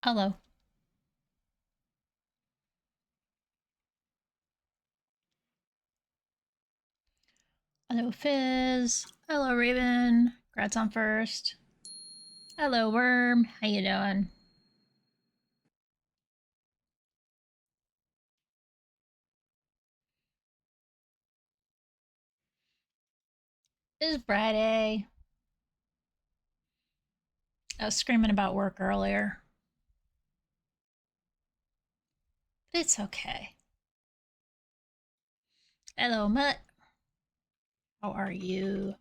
Hello. Hello, Fizz. Hello, Raven. Grats on first. Hello, Worm. How you doing? It's Friday. I was screaming about work earlier, but it's okay. Hello, Mutt. How are you?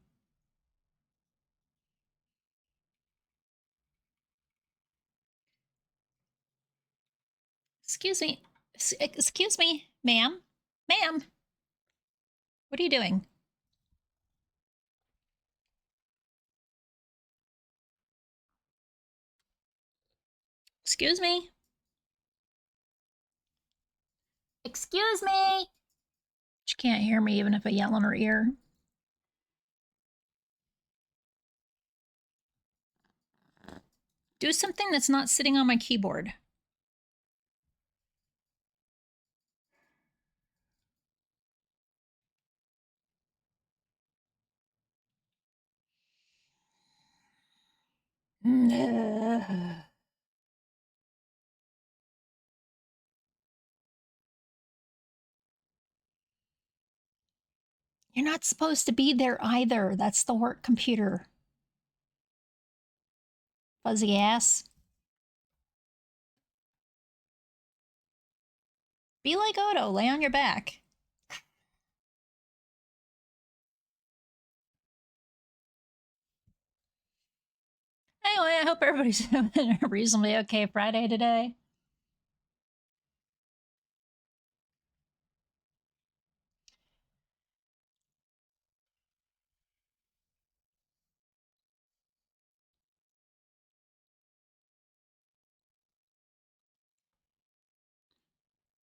Excuse me. Excuse me, ma'am. Ma'am, what are you doing? Excuse me. Excuse me. She can't hear me even if I yell in her ear. Do something that's not sitting on my keyboard. You're not supposed to be there either. That's the work computer. Fuzzy ass. Be like Odo, lay on your back. Anyway, I hope everybody's having a reasonably okay Friday today.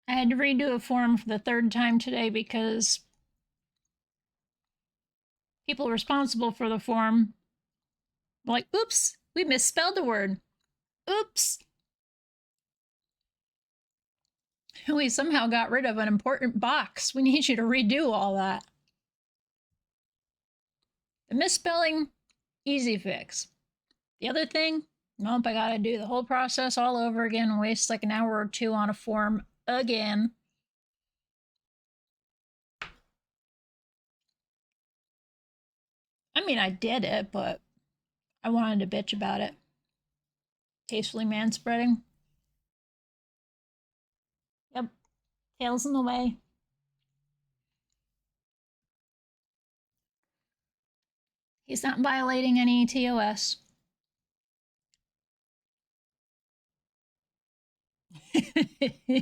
I had to redo a form for the third time today because people responsible for the form were like, oops, we misspelled the word. Oops. We somehow got rid of an important box. We need you to redo all that. The misspelling, easy fix. The other thing, nope, I gotta do the whole process all over again and waste like an hour or two on a form again. I mean, I did it, but I wanted to bitch about it. Tastefully manspreading. Yep, tails in the way. He's not violating any TOS.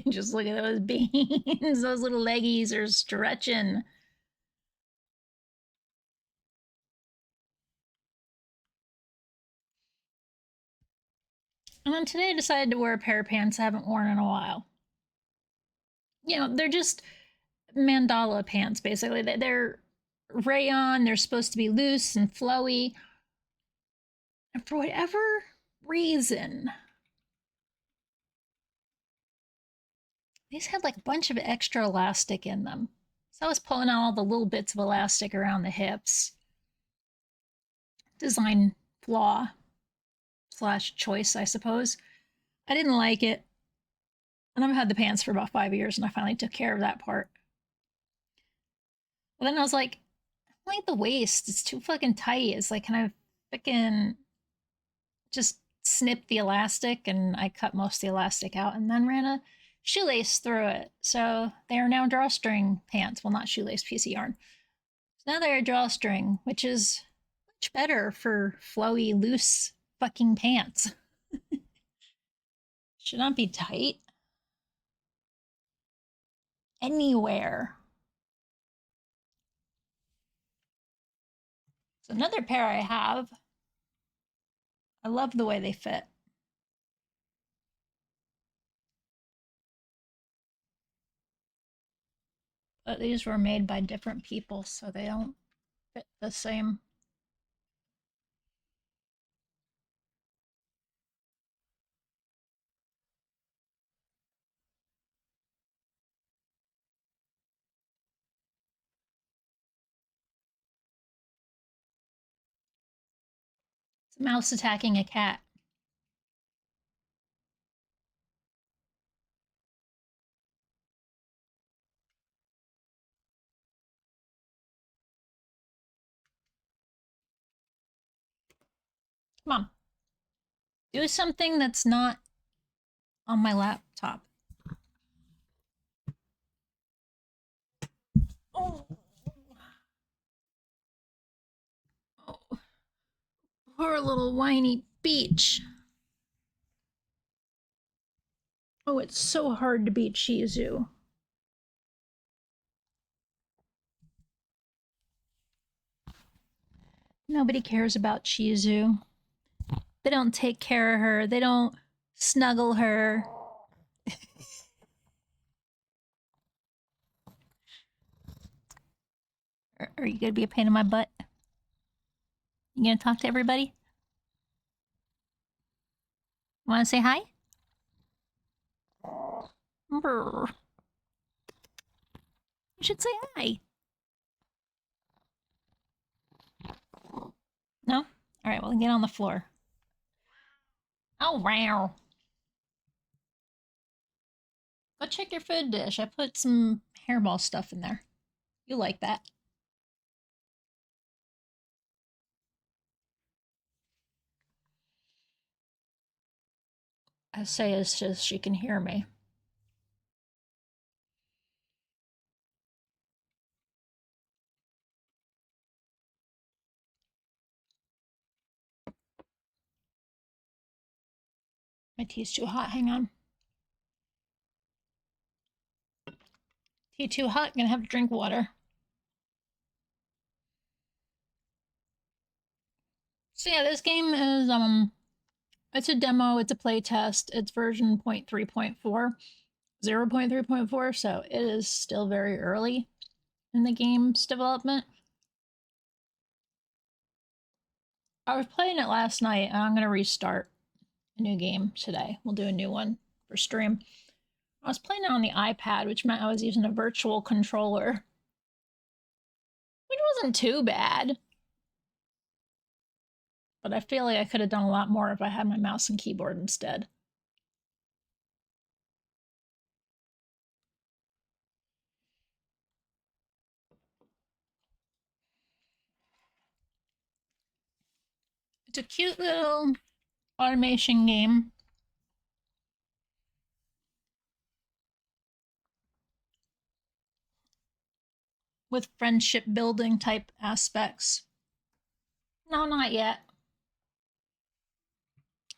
Just look at those beans. Those little leggies are stretching. And then today I decided to wear a pair of pants I haven't worn in a while. You know, they're just mandala pants, basically. They're rayon, they're supposed to be loose and flowy. And for whatever reason, these had like a bunch of extra elastic in them. So I was pulling out all the little bits of elastic around the hips. Design flaw slash choice, I suppose. I didn't like it. And I've had the pants for about 5 years and I finally took care of that part. But then I was like, I like the waist. It's too fucking tight. It's like, can I freaking just snip the elastic? And I cut most of the elastic out and then ran a shoelace through it. So they are now drawstring pants. Well, not shoelace, PC yarn. So now they're a drawstring, which is much better for flowy, loose fucking pants. Should not be tight anywhere. So another pair I have. I love the way they fit. But these were made by different people, so they don't fit the same. Mouse attacking a cat. Come on. Do something that's not on my laptop. Oh. Oh. Poor little whiny Beach. Oh, it's so hard to beat Shih Tzu. Nobody cares about Shih Tzu. They don't take care of her. They don't snuggle her. Are you gonna be a pain in my butt? You gonna talk to everybody? Wanna say hi? Brr. You should say hi. No? Alright, well, get on the floor. Oh, wow. Go check your food dish. I put some hairball stuff in there. You like that. I say as just she can hear me. My tea's too hot. Hang on. Tea too hot. Gonna have to drink water. So yeah, this game is it's a demo. It's a playtest. It's version 0.3.4, 0.3.4. So it is still very early in the game's development. I was playing it last night, and I'm gonna restart a new game today. We'll do a new one for stream. I was playing it on the iPad, which meant I was using a virtual controller, which wasn't too bad. But I feel like I could have done a lot more if I had my mouse and keyboard instead. It's a cute little automation game. With friendship building type aspects. No, not yet.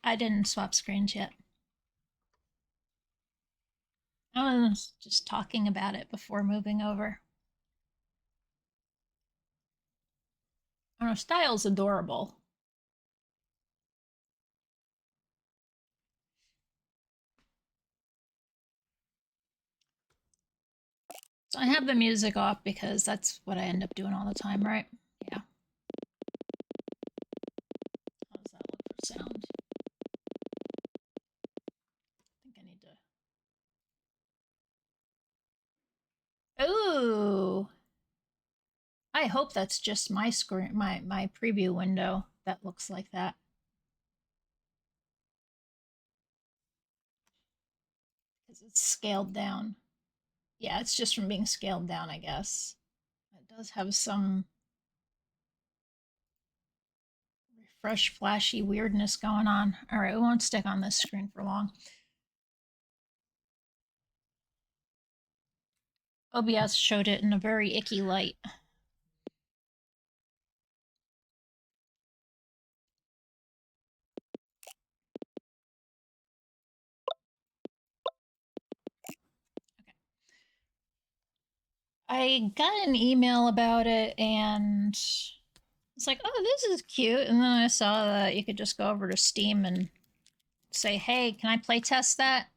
I didn't swap screens yet. I was just talking about it before moving over. Our style's adorable. So I have the music off because that's what I end up doing all the time, right? Yeah. How does that look for sound? I think I need to. Ooh. I hope that's just my screen, my preview window that looks like that. Because it's scaled down. Yeah, it's just from being scaled down, I guess. It does have some refresh flashy weirdness going on. All right, we won't stick on this screen for long. OBS showed it in a very icky light. Okay. I got an email about it and it's like, oh, this is cute. And then I saw that you could just go over to Steam and say, hey, can I play test that?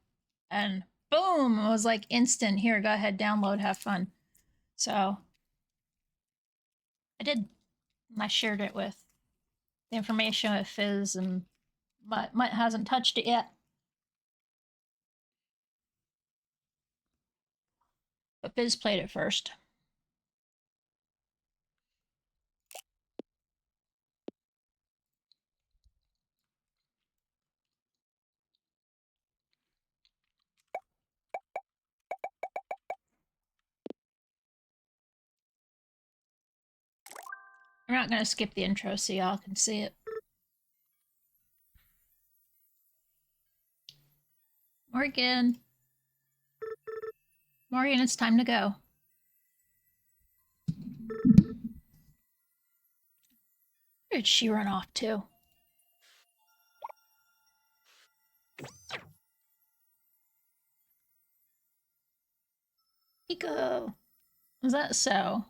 And boom, it was like instant. Here, go ahead, download, have fun. So I did. I shared it with the information with Fizz, and Mutt hasn't touched it yet. But Fizz played it first. I'm not gonna skip the intro so y'all can see it. Morgan. Morgan, it's time to go. Where did she run off to? Pico. Is that so?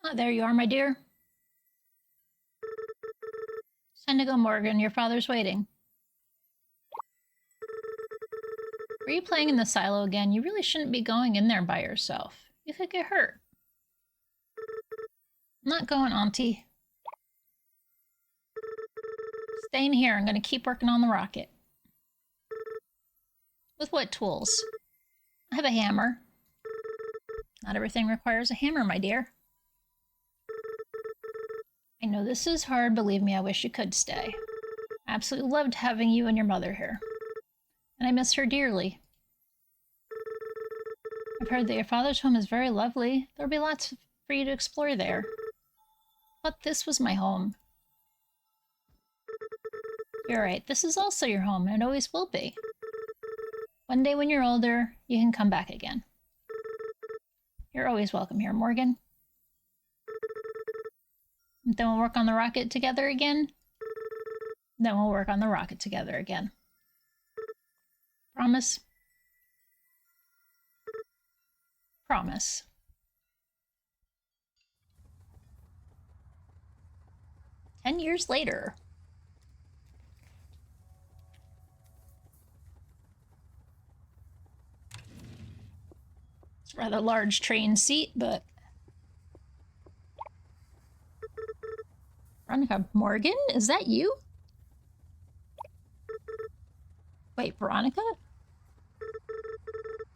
Ah, there you are, my dear. It's time to go, Morgan. Your father's waiting. Were you playing in the silo again? You really shouldn't be going in there by yourself. You could get hurt. I'm not going, Auntie. Staying here. I'm going to keep working on the rocket. With what tools? I have a hammer. Not everything requires a hammer, my dear. I know this is hard. Believe me, I wish you could stay. I absolutely loved having you and your mother here. And I miss her dearly. I've heard that your father's home is very lovely. There'll be lots for you to explore there. But this was my home. You're right. This is also your home, and it always will be. One day when you're older, you can come back again. You're always welcome here, Morgan. And then we'll work on the rocket together again. Then we'll work on the rocket together again. Promise? Promise. "10 years later." It's a rather large train seat, but... Veronica Morgan? Is that you? Wait, Veronica? Oh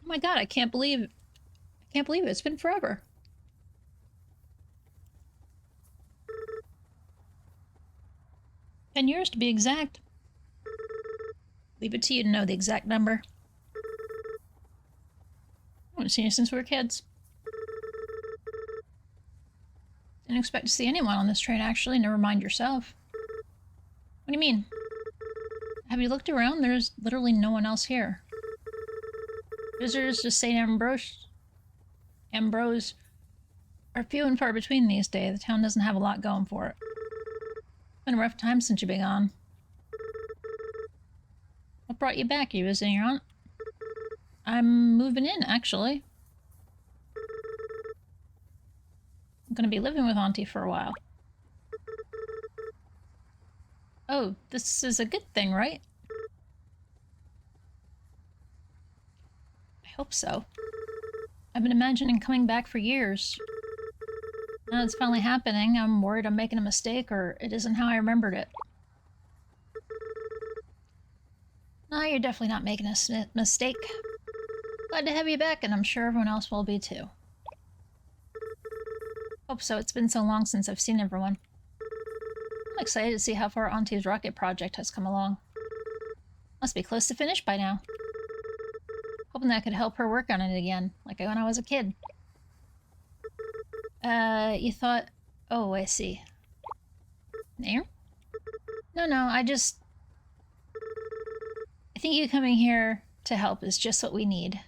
my god, I can't believe it. It's been forever. "10 years to be exact." Leave it to you to know the exact number. I haven't seen you since we were kids. Didn't expect to see anyone on this train, actually, never mind yourself. What do you mean? Have you looked around? There's literally no one else here. Visitors to St. Ambrose are few and far between these days. The town doesn't have a lot going for it. It's been a rough time since you've been gone. What brought you back? Are you visiting your aunt? I'm moving in, actually. I'm gonna be living with Auntie for a while. Oh, this is a good thing, right? I hope so. I've been imagining coming back for years. Now it's finally happening. I'm worried I'm making a mistake or it isn't how I remembered it. No, you're definitely not making a mistake. Glad to have you back, and I'm sure everyone else will be too. Hope so. It's been so long since I've seen everyone. I'm excited to see how far Auntie's rocket project has come along. Must be close to finished by now. Hoping that I could help her work on it again, like when I was a kid. You thought... Oh, I see. There? No, I think you coming here to help is just what we need.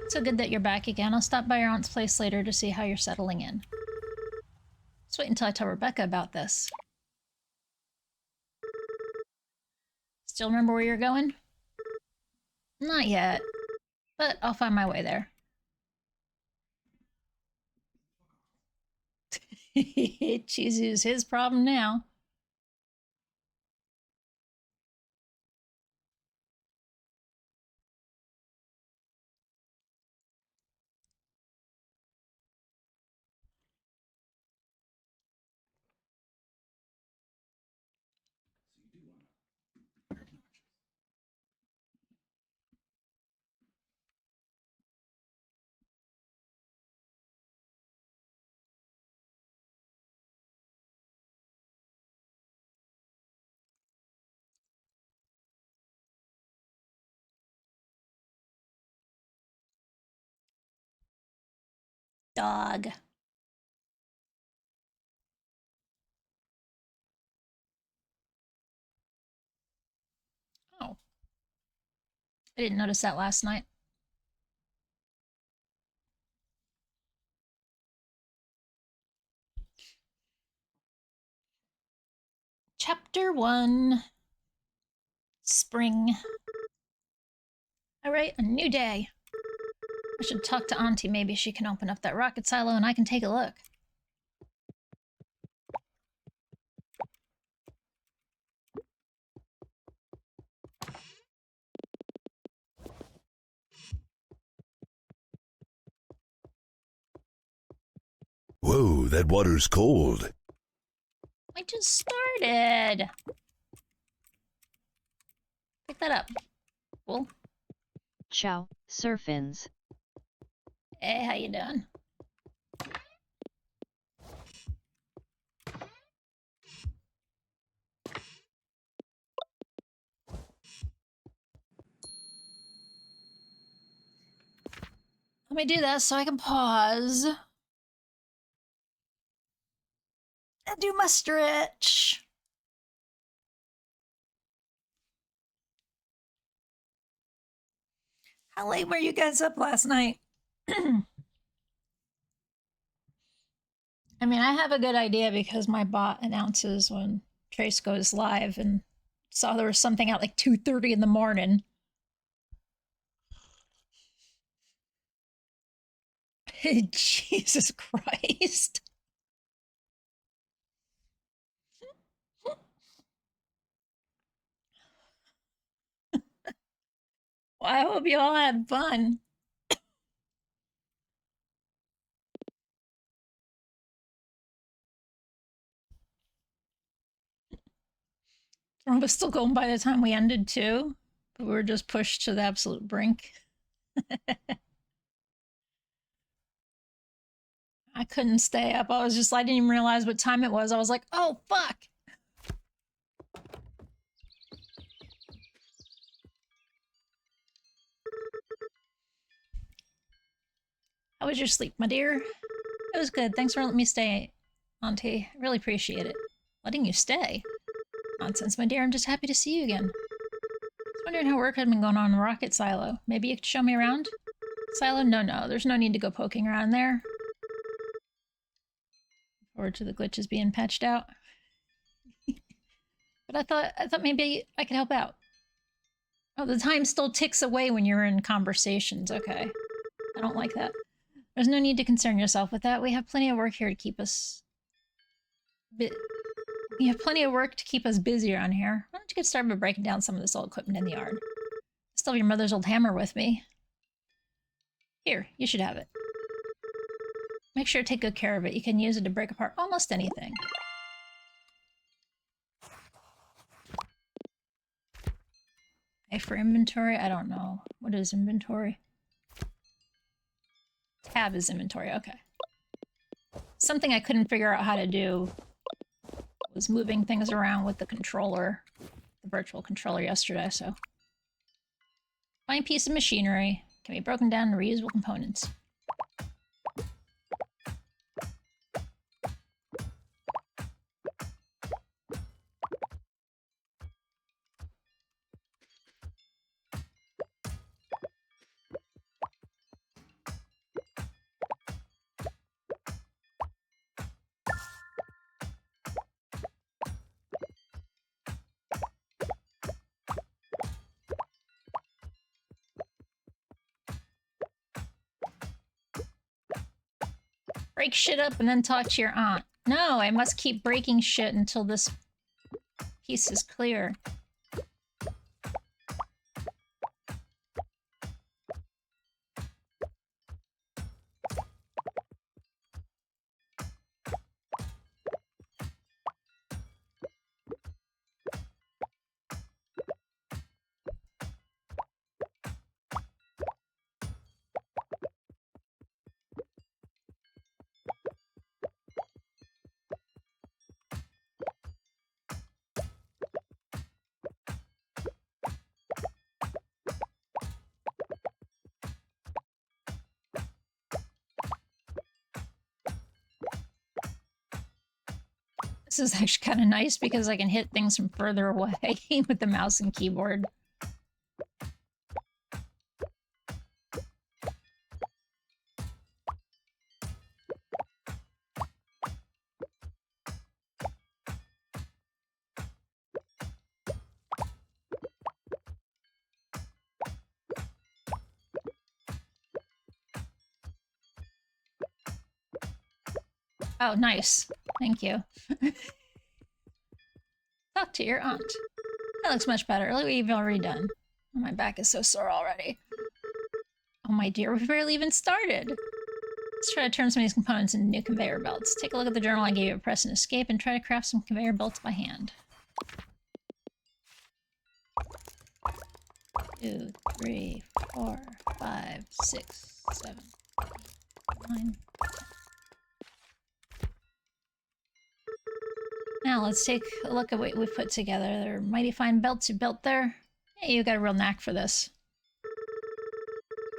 It's so good that you're back again. I'll stop by your aunt's place later to see how you're settling in. Let's wait until I tell Rebecca about this. Still remember where you're going? Not yet, but I'll find my way there. Chizu's his problem now. Dog. Oh, I didn't notice that last night. Chapter 1. Spring. Alright, a new day. I should talk to Auntie. Maybe she can open up that rocket silo and I can take a look. Whoa, that water's cold. I just started. Pick that up. Cool. Ciao, Surfins. Hey, how you doing? Let me do that so I can pause. And do my stretch. How late were you guys up last night? I mean, I have a good idea because my bot announces when Trace goes live and saw there was something at like 2:30 in the morning. Jesus Christ. Well, I hope you all had fun. I was still going by the time we ended too, but we were just pushed to the absolute brink. I couldn't stay up. I didn't even realize what time it was. I was like, oh, fuck. How was your sleep, my dear? It was good. Thanks for letting me stay, Auntie. I really appreciate it. Letting you stay? Nonsense, my dear. I'm just happy to see you again. I was wondering how work had been going on in the rocket silo. Maybe you could show me around? Silo? No. There's no need to go poking around there. Forward to the glitches being patched out. But I thought maybe I could help out. Oh, the time still ticks away when you're in conversations. Okay. I don't like that. There's no need to concern yourself with that. We have plenty of work here to keep us... We have plenty of work to keep us busy around here. Why don't you get started by breaking down some of this old equipment in the yard? I still have your mother's old hammer with me. Here, you should have it. Make sure to take good care of it. You can use it to break apart almost anything. A for inventory? I don't know. What is inventory? Tab is inventory, okay. Something I couldn't figure out how to do was moving things around with the controller, the virtual controller yesterday, so. Fine piece of machinery can be broken down into reusable components. Break shit up and then talk to your aunt. No, I must keep breaking shit until this piece is clear. This is actually kind of nice because I can hit things from further away with the mouse and keyboard. Oh, nice. Thank you. Talk to your aunt. That looks much better. Look what you've already done. Oh, my back is so sore already. Oh my dear, we've barely even started. Let's try to turn some of these components into new conveyor belts. Take a look at the journal I gave you, press and escape, and try to craft some conveyor belts by hand. 2, 3, 4, 5, 6, 7, 9. Now let's take a look at what we've put together. They're mighty fine belts you built there. Hey, you got a real knack for this.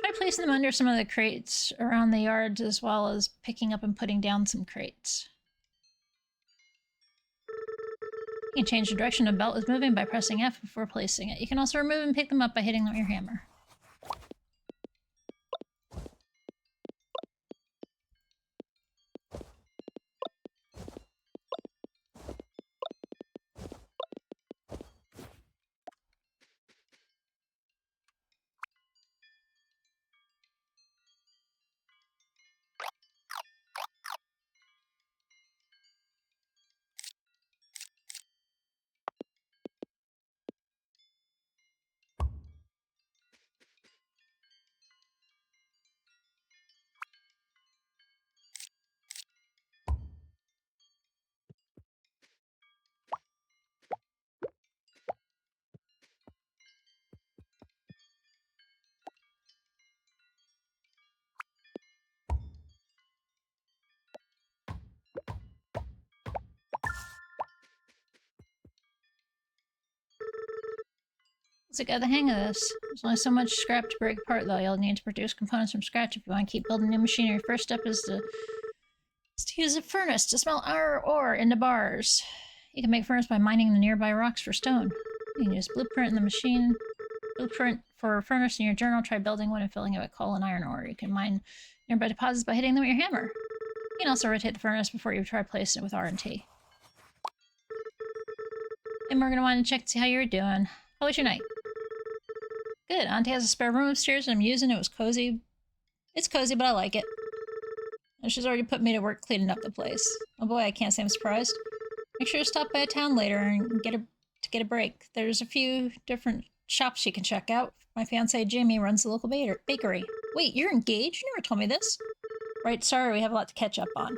Try placing them under some of the crates around the yards, as well as picking up and putting down some crates. You can change the direction a belt is moving by pressing F before placing it. You can also remove and pick them up by hitting them with your hammer. Once I got the hang of this, there's only so much scrap to break apart though. You'll need to produce components from scratch if you want to keep building new machinery. First step is to use a furnace to smelt iron ore into bars. You can make furnace by mining the nearby rocks for stone. You can use blueprint in the machine. Blueprint for furnace in your journal. Try building one and filling it with coal and iron ore. You can mine nearby deposits by hitting them with your hammer. You can also rotate the furnace before you try placing it with R&T. And we're going to want to check to see how you're doing. How was your night? Good. Auntie has a spare room upstairs and I'm using it. It was cozy. It's cozy, but I like it. And she's already put me to work cleaning up the place. Oh boy, I can't say I'm surprised. Make sure to stop by a town later and get a break. There's a few different shops you can check out. My fiancé Jamie runs the local bakery. Wait, you're engaged? You never told me this. Right, sorry, we have a lot to catch up on.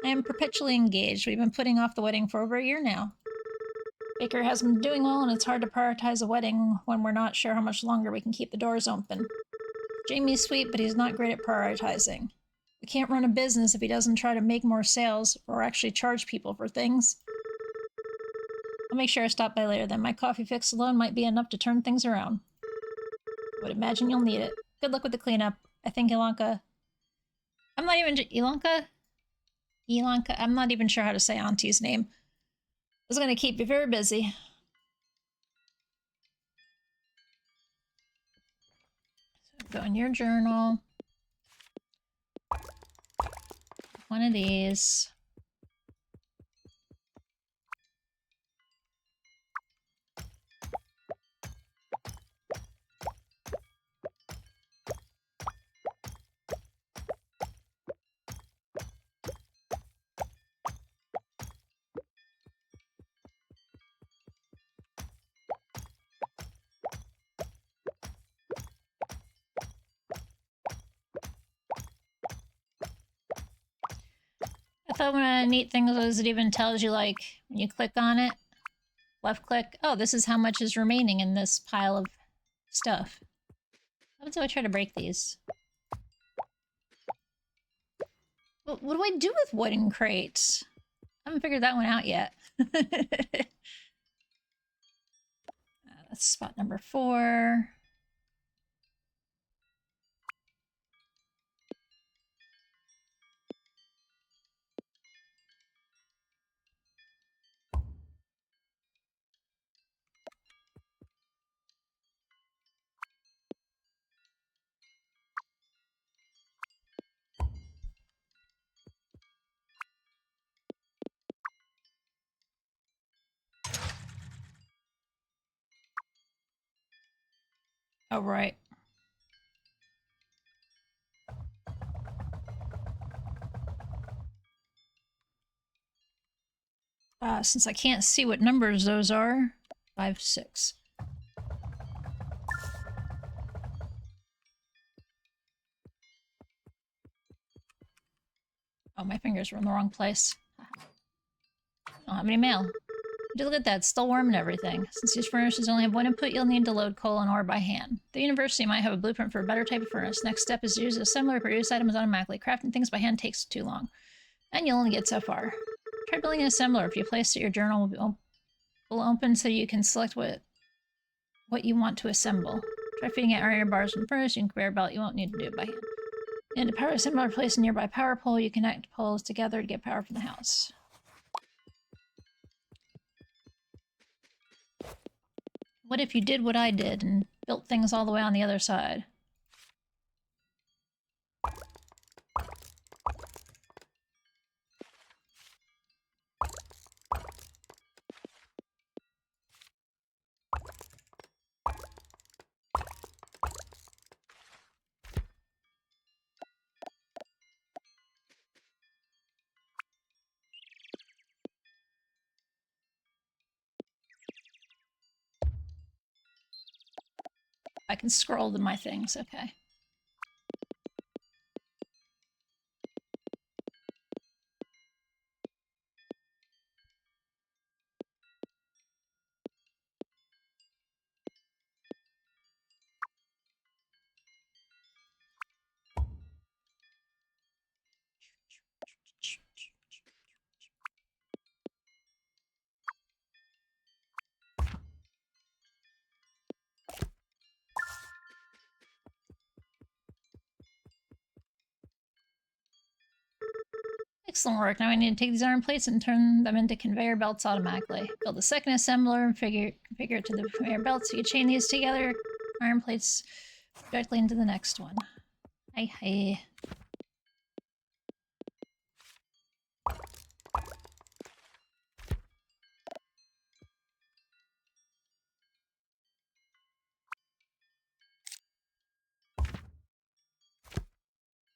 I am perpetually engaged. We've been putting off the wedding for over a year now. Baker has been doing well, and it's hard to prioritize a wedding when we're not sure how much longer we can keep the doors open. Jamie's sweet, but he's not great at prioritizing. We can't run a business if he doesn't try to make more sales or actually charge people for things. I'll make sure I stop by later then. My coffee fix alone might be enough to turn things around. I would imagine you'll need it. Good luck with the cleanup. I think Ilanka... I'm not even... Ilanka? I'm not even sure how to say Auntie's name. It's going to keep you very busy. So go in your journal. One of these. I thought one of the neat things was it even tells you, like, when you click on it, left click, oh, this is how much is remaining in this pile of stuff. How do I try to break these? What do I do with wooden crates? I haven't figured that one out yet. That's spot number 4. Oh, right. Since I can't see what numbers those are, 5, 6. Oh, my fingers were in the wrong place. I don't have any mail. Do look at that, it's still warm and everything. Since these furnaces only have one input, you'll need to load coal and ore by hand. The university might have a blueprint for a better type of furnace. Next step is to use a assembler to produce items automatically. Crafting things by hand takes too long. And you'll only get so far. Try building an assembler. If you place it, your journal will open so you can select what you want to assemble. Try feeding it iron bars from furnace. You can conveyor belt. You won't need to do it by hand. And to power assembler, place a nearby power pole. You connect poles together to get power from the house. What if you did what I did and built things all the way on the other side? I can scroll to my things, okay. Excellent work. Now I need to take these iron plates and turn them into conveyor belts automatically. Build a second assembler and configure it to the conveyor belt so you chain these together. Iron plates directly into the next one. Hey.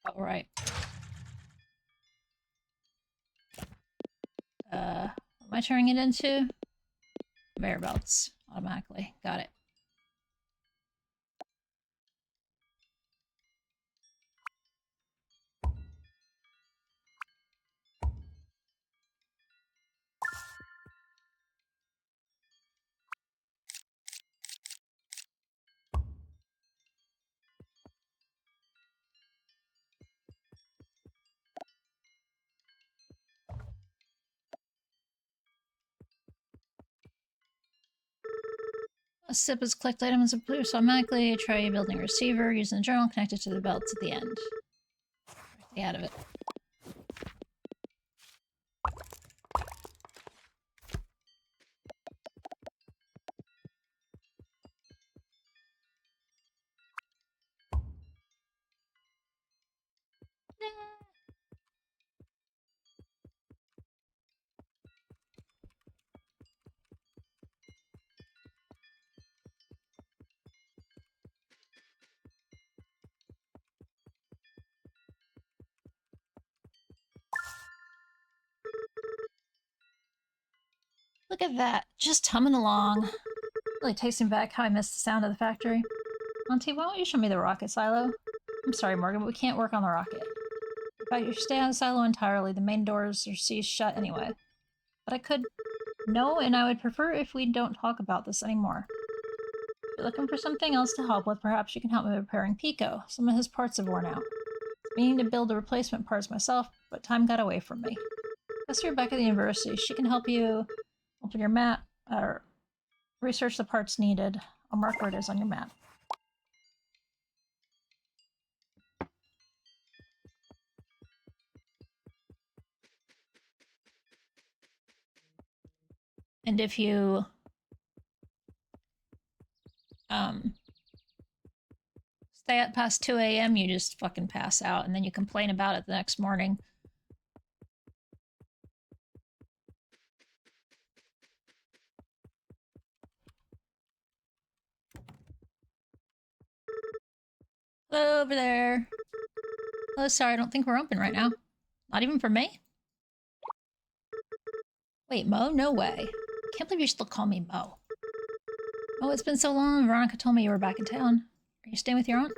All right. What am I turning it into? Conveyor belts automatically. Got it. A sip is collect items and produce automatically. Try building a receiver using the journal connected to the belts at the end. Stay out of it. Look at that, just humming along. Really tasting back how I missed the sound of the factory. Auntie, why don't you show me the rocket silo? I'm sorry, Morgan, but we can't work on the rocket. In fact, you should stay on the silo entirely. The main doors are seized shut anyway. But I could... No, and I would prefer if we don't talk about this anymore. If you're looking for something else to help with, perhaps you can help me repairing Pico. Some of his parts have worn out. Meaning to build the replacement parts myself, but time got away from me. Professor back at the university. She can help you open your map, or research the parts needed. I'll mark where it is on your map. And if you stay up past 2 a.m., you just fucking pass out, and then you complain about it the next morning. Over there. Oh, sorry, I don't think we're open right now. Not even for May? Wait, Mo? No way. Can't believe you still call me Mo. Oh, it's been so long. Veronica told me you were back in town. Are you staying with your aunt?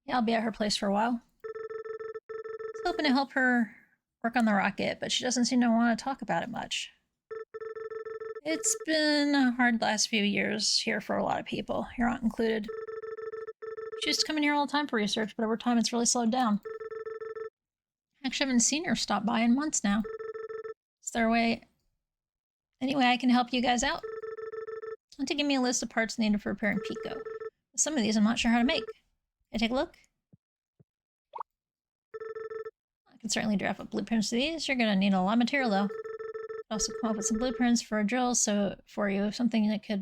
Yeah, I'll be at her place for a while. I was hoping to help her work on the rocket, but she doesn't seem to want to talk about it much. It's been a hard last few years here for a lot of people, your aunt included. She used to come in here all the time for research, but over time it's really slowed down. Actually, I haven't seen her stop by in months now. Is there a way... Any way I can help you guys out? Want to give me a list of parts needed for repairing Pico. Some of these I'm not sure how to make. Can I take a look? I can certainly draft up blueprints to these. You're gonna need a lot of material though. I'll also come up with some blueprints for a drill for you, something that you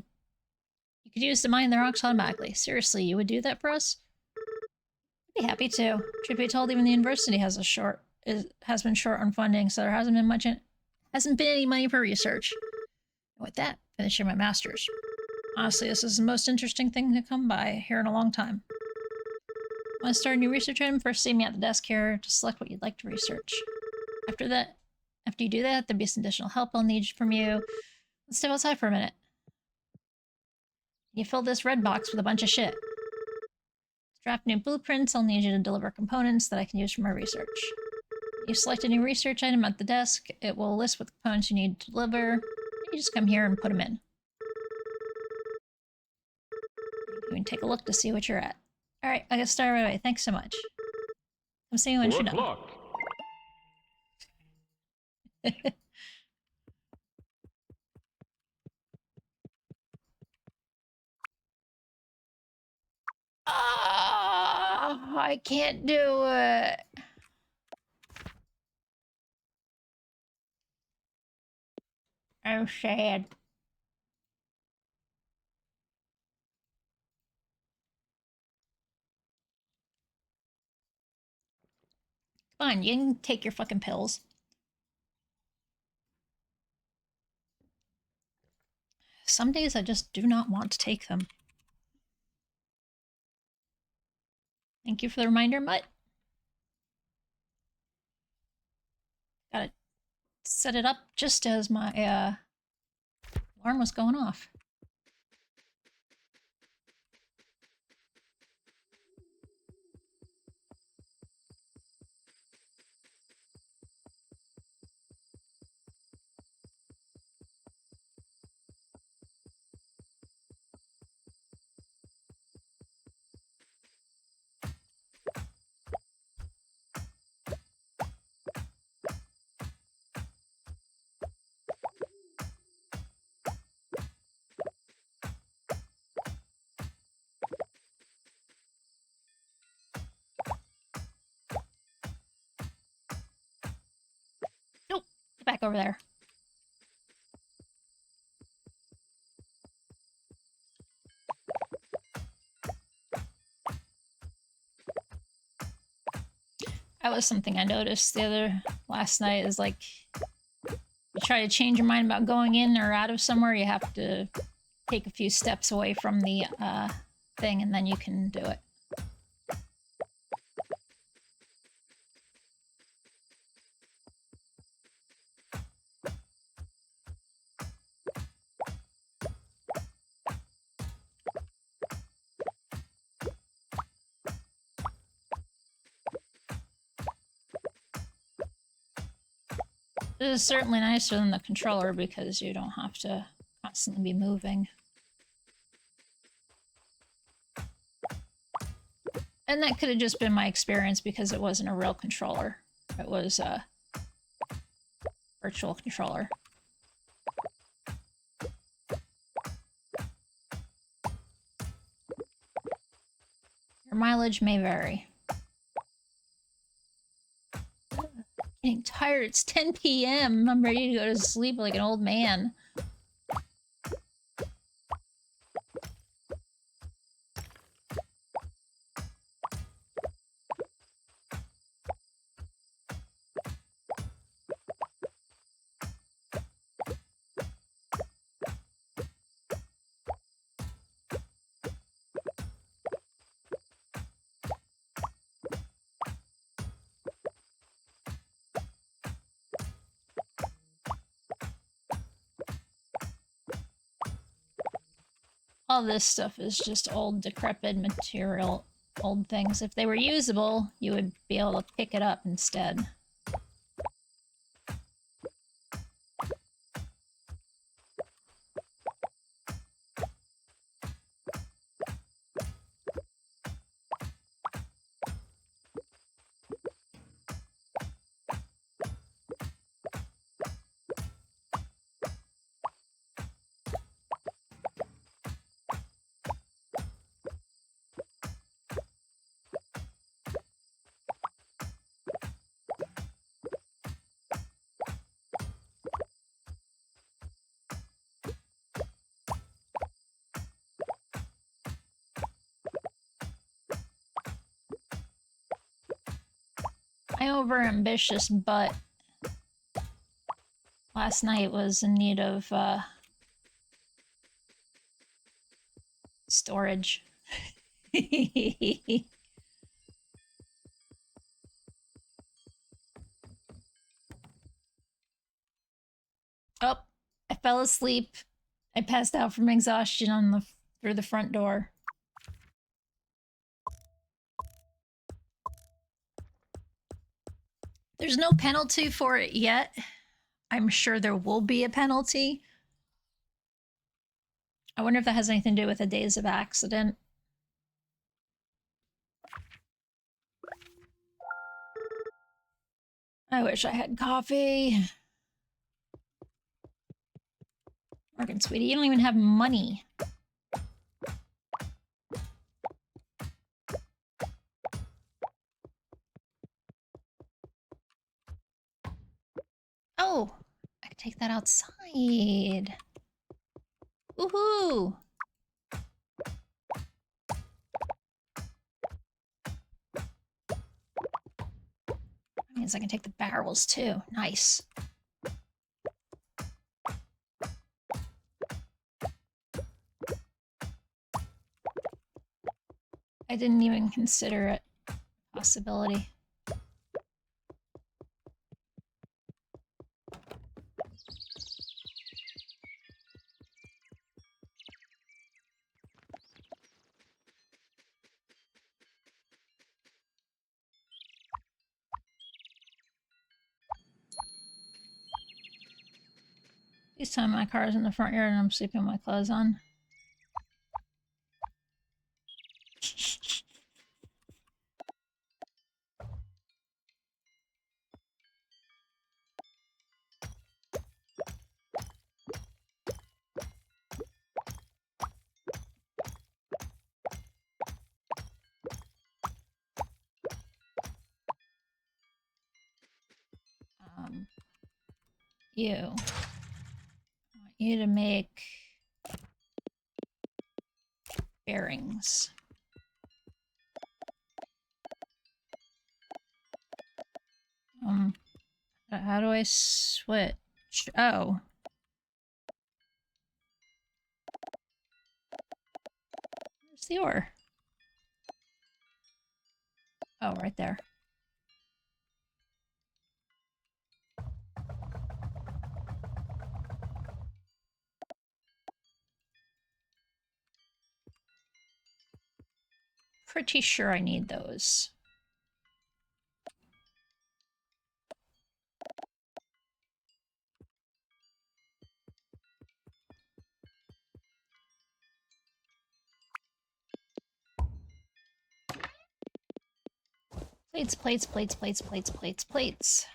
could use to mine the rocks automatically. Seriously, you would do that for us? I'd be happy to. Truth be told, even the university has been short on funding, so there hasn't been any money for research. And with that, finishing my master's. Honestly, this is the most interesting thing to come by here in a long time. Want to start a new research item? First see me at the desk here to select what you'd like to research. After you do that, there'll be some additional help I'll need from you. Let's step outside for a minute. You fill this red box with a bunch of shit. To draft new blueprints, I'll need you to deliver components that I can use for my research. You select a new research item at the desk, it will list what components you need to deliver. You just come here and put them in. You can take a look to see what you're at. Alright, I gotta start right away. Thanks so much. I'm seeing you when you're done. Oh, I can't do it. I'm sad. Fine, you can take your fucking pills. Some days I just do not want to take them. Thank you for the reminder, Mutt. Gotta set it up just as my alarm was going off. Nope, get back over there. That was something I noticed last night is like, you try to change your mind about going in or out of somewhere, you have to take a few steps away from the thing and then you can do it. This is certainly nicer than the controller because you don't have to constantly be moving. And that could have just been my experience because it wasn't a real controller. It was a virtual controller. Your mileage may vary. Getting tired. It's 10 p.m. I'm ready to go to sleep like an old man. All this stuff is just old, decrepit material, old things. If they were usable, you would be able to pick it up instead. My overambitious butt last night was in need of storage. Oh, I fell asleep. I passed out from exhaustion on the through the front door. There's no penalty for it yet. I'm sure there will be a penalty. I wonder if that has anything to do with the days of accident. I wish I had coffee. Morgan, sweetie, you don't even have money. Oh, I could take that outside. Woohoo! That means I can take the barrels too. Nice. I didn't even consider it a possibility. This time my car is in the front yard and I'm sleeping with my clothes on. You. I want you to make bearings. How do I switch? Oh. Where's the ore? Oh, right there. Pretty sure I need those. Plates, plates, plates, plates, plates, plates, plates.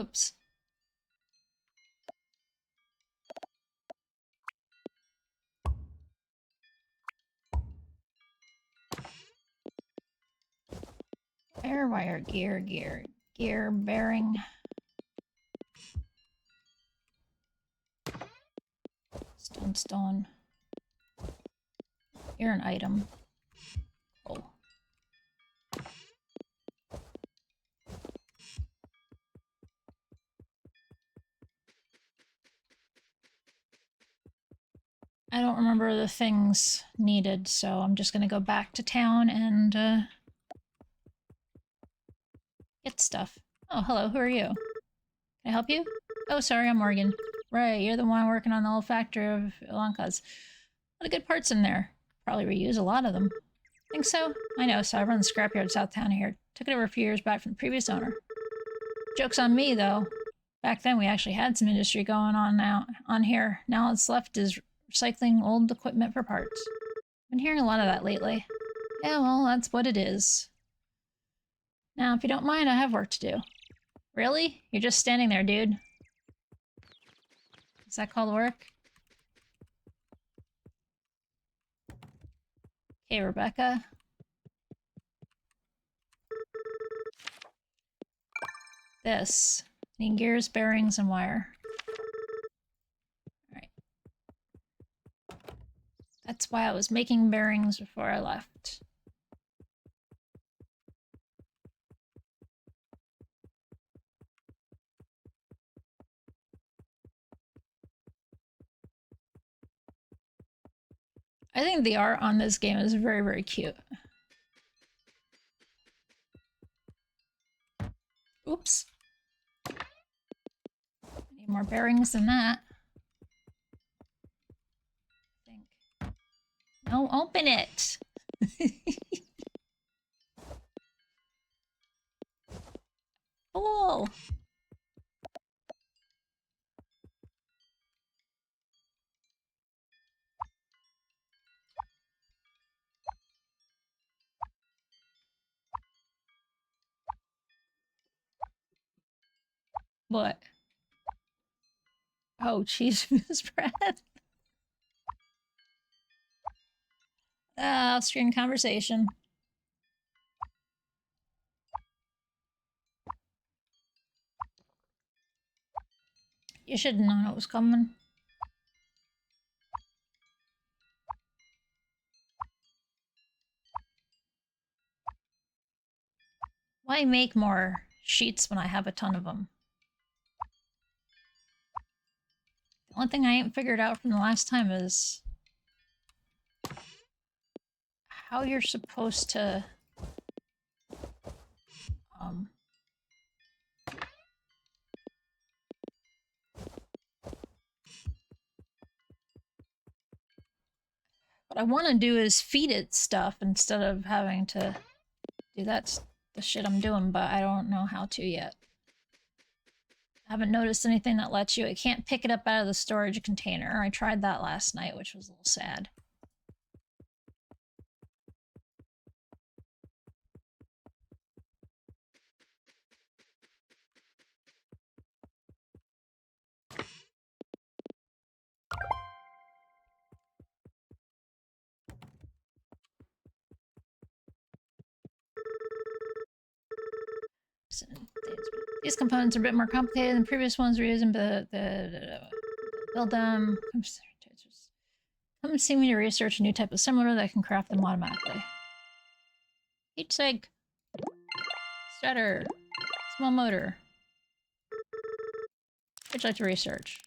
Oops. Air wire, gear bearing. Stone. You're an item. Oh. I don't remember the things needed, so I'm just gonna go back to town and get stuff. Oh, hello, who are you? Can I help you? Oh, sorry, I'm Morgan. Right, you're the one working on the old factory of Ilanka's. A lot of good parts in there. Probably reuse a lot of them. Think so? I know, so I run the scrapyard south town here. Took it over a few years back from the previous owner. Joke's on me, though. Back then, we actually had some industry going on here. Now all it's left is recycling old equipment for parts. Been hearing a lot of that lately. Yeah, well, that's what it is. Now, if you don't mind, I have work to do. Really? You're just standing there, dude. Is that called work? Okay, Rebecca. This. Need gears, bearings, and wire. Alright. That's why I was making bearings before I left. I think the art on this game is very, very cute. Oops. Need more bearings than that. I think. No, open it! Cool! What? Oh, cheese bread. Austrian conversation. You should have known it was coming. Why make more sheets when I have a ton of them? The only thing I ain't figured out from the last time is how you're supposed to what I want to do is feed it stuff instead of having to do the shit I'm doing, but I don't know how to yet. I haven't noticed anything that lets you. It can't pick it up out of the storage container. I tried that last night, which was a little sad. These components are a bit more complicated than previous ones we're using, but build them. Come see me to research a new type of simulator that can craft them automatically. Heat sink. Starter. Small motor. Which I'd like to research.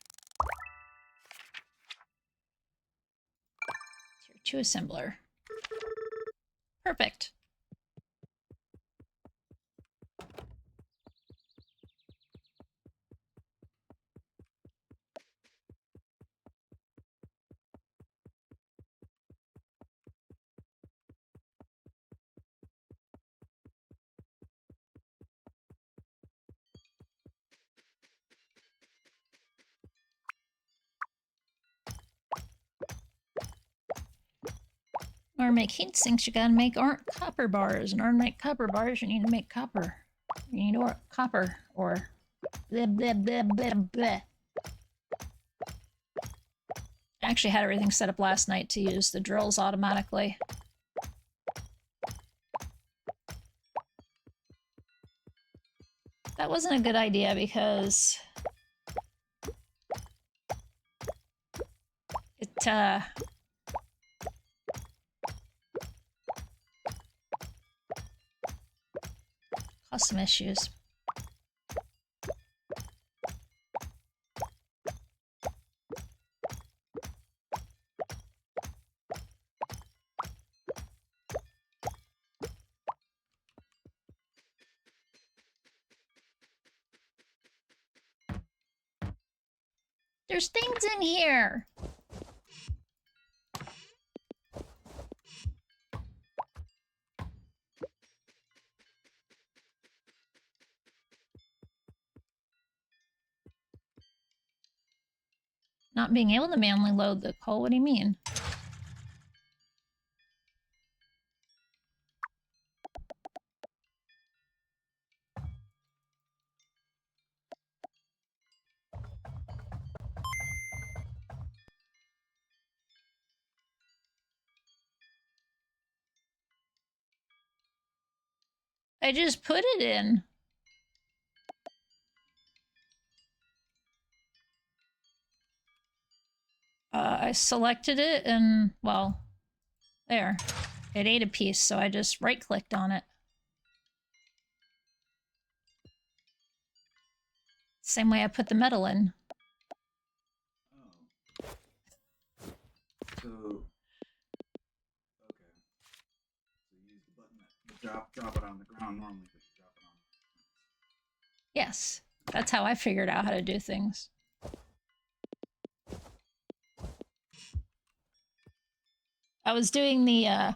Tier 2 assembler. Perfect. In order to make heat sinks, you gotta make copper bars. In order to make copper bars, you need to make copper. You need copper ore. Blah, blah, blah, blah, blah. I actually had everything set up last night to use the drills automatically. That wasn't a good idea because it caused some issues. There's things in here. Not being able to manually load the coal? What do you mean? I just put it in. I selected it and, well, there. It ate a piece, so I just right-clicked on it. Same way I put the metal in. Oh. So, okay. So you use the button that you drop it on the ground normally, but you drop it on. Yes, that's how I figured out how to do things. I was doing the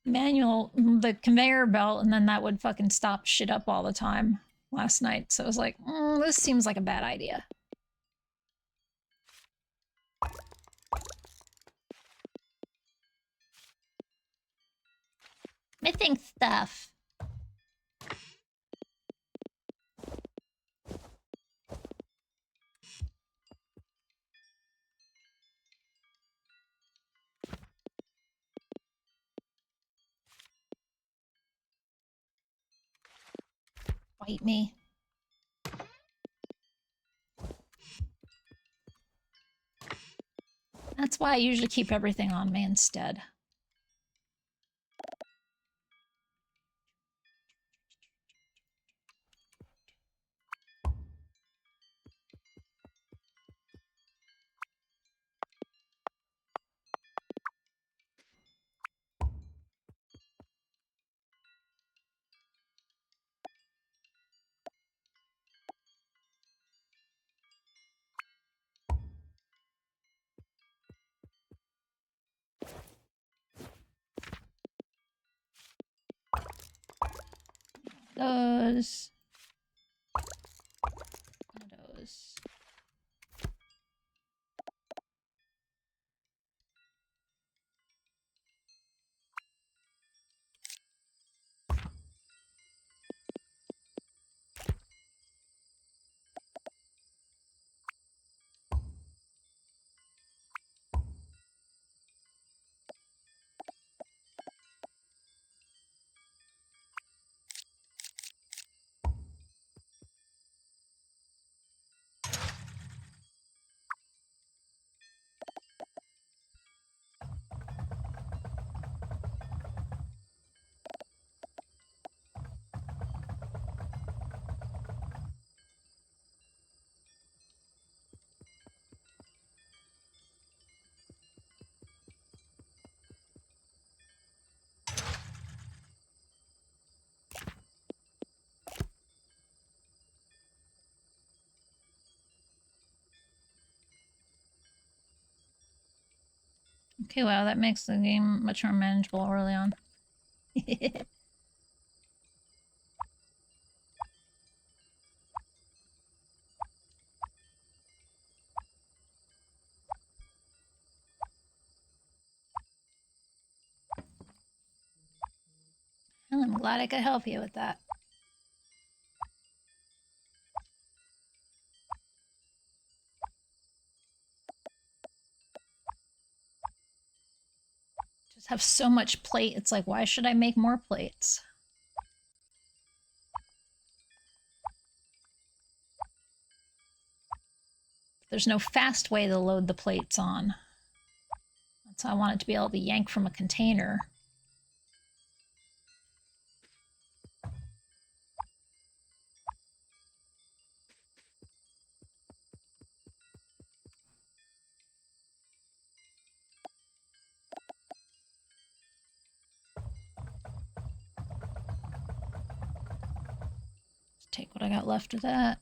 the conveyor belt, and then that would fucking stop shit up all the time last night. So I was like, this seems like a bad idea. Mything stuff. Bite me. That's why I usually keep everything on me instead. Those. Those. Okay, wow, that makes the game much more manageable early on. Well, I'm glad I could help you with that. Just have so much plate, it's like, why should I make more plates? There's no fast way to load the plates on. That's why I want it to be able to yank from a container. Take what I got left of that.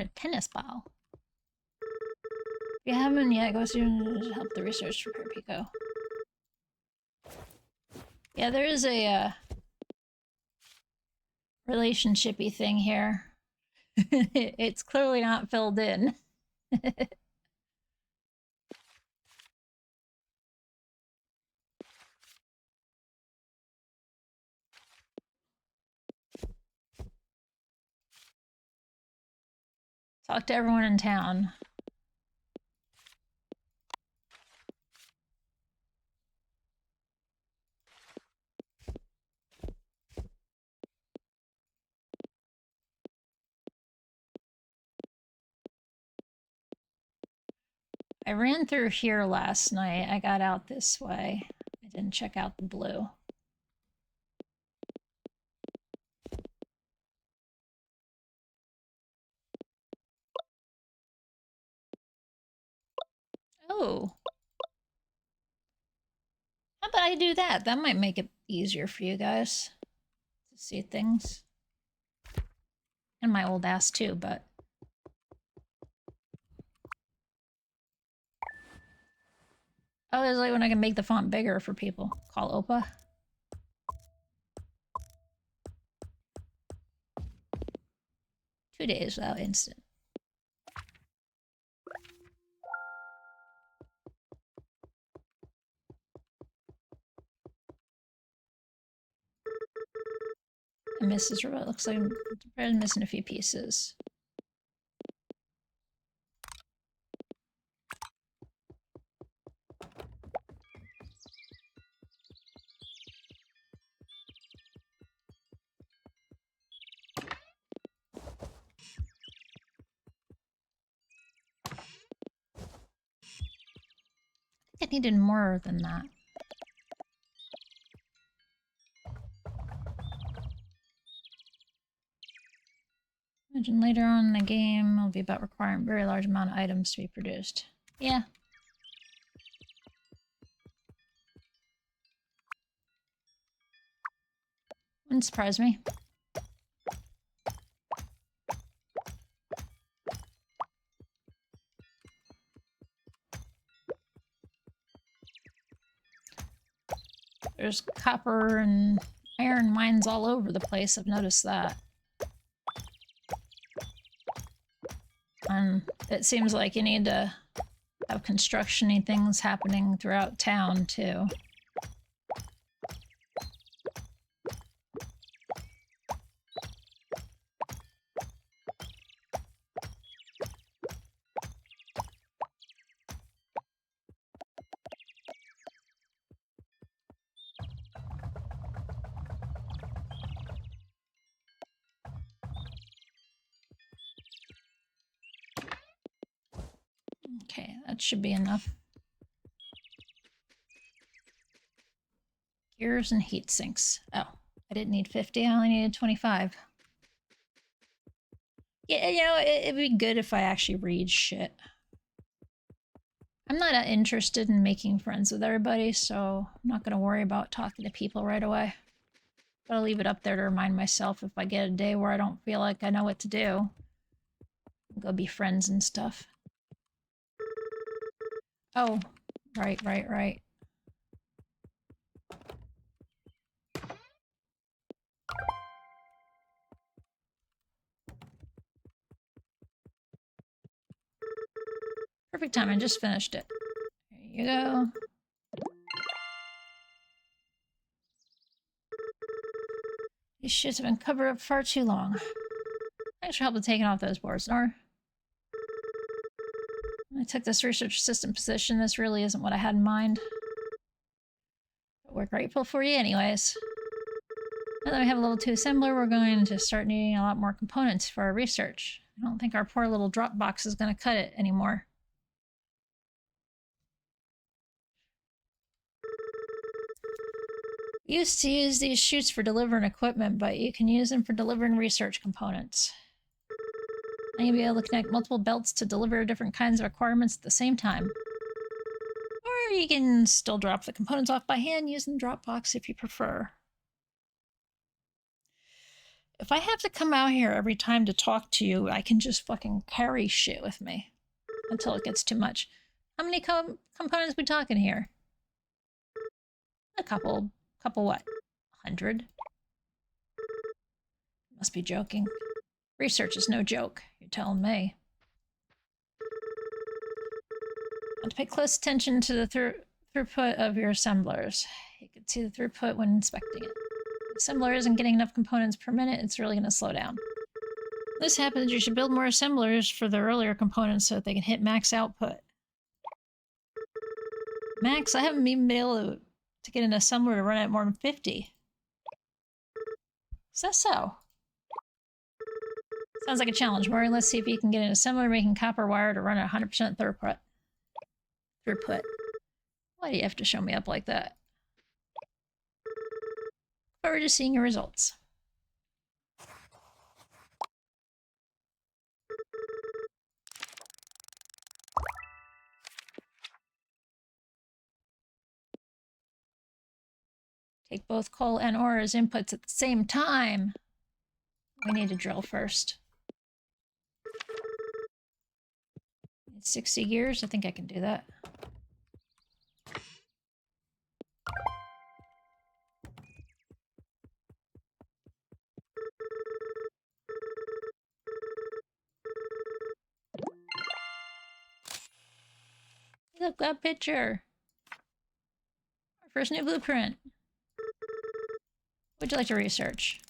And a tennis ball. If you haven't yet, go to help the research for Pico. Yeah, there is a relationshipy thing here. It's clearly not filled in. Talk to everyone in town. I ran through here last night. I got out this way. I didn't check out the blue. Oh. How about I do that? That might make it easier for you guys to see things. And my old ass too, but... Oh, it's like when I can make the font bigger for people. Call Opa. Two days without instant. And Mrs. Robot looks like the bread missing a few pieces. I think I needed more than that. Imagine later on in the game it'll be about requiring a very large amount of items to be produced. Yeah. Wouldn't surprise me. There's copper and iron mines all over the place, I've noticed that. And it seems like you need to have construction-y things happening throughout town, too. Okay, that should be enough. Gears and heat sinks. Oh, I didn't need 50, I only needed 25. Yeah, you know, it'd be good if I actually read shit. I'm not interested in making friends with everybody, so I'm not going to worry about talking to people right away. But I'll leave it up there to remind myself if I get a day where I don't feel like I know what to do. Go be friends and stuff. Oh, right. Perfect time, I just finished it. There you go. These shits have been covered up far too long. Thanks for helping taking off those boards, Nor. I took this research assistant position. This really isn't what I had in mind. But we're grateful for you anyways. Now that we have a level 2 assembler, we're going to start needing a lot more components for our research. I don't think our poor little drop box is going to cut it anymore. We used to use these chutes for delivering equipment, but you can use them for delivering research components. And you'll be able to connect multiple belts to deliver different kinds of requirements at the same time. Or you can still drop the components off by hand using the drop box if you prefer. If I have to come out here every time to talk to you, I can just fucking carry shit with me until it gets too much. How many components we talking here? A couple what? 100? Must be joking. Research is no joke, you're telling me. I have to pay close attention to the throughput of your assemblers. You can see the throughput when inspecting it. If the assembler isn't getting enough components per minute, it's really going to slow down. When this happens, you should build more assemblers for the earlier components so that they can hit max output. Max, I haven't even been able to get an assembler to run at more than 50. Is that so? Sounds like a challenge, Maury. Let's see if you can get an assembler making copper wire to run at 100% throughput. Why do you have to show me up like that? Look forward to seeing your results. Take both coal and ore as inputs at the same time. We need to drill first. 60 gears? I think I can do that. Look, got a picture. Our first new blueprint. What would you like to research?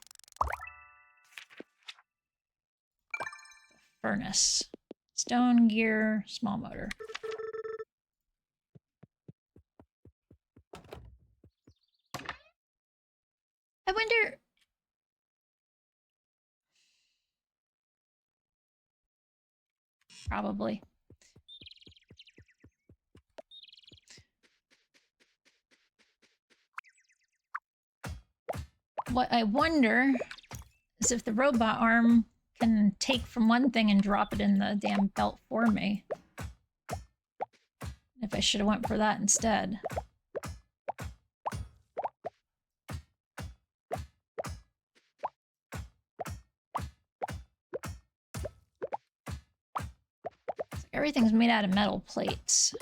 Furnace. Stone gear, small motor. I wonder... Probably. What I wonder is if the robot arm can take from one thing and drop it in the damn belt for me. If I should have went for that instead. Everything's made out of metal plates.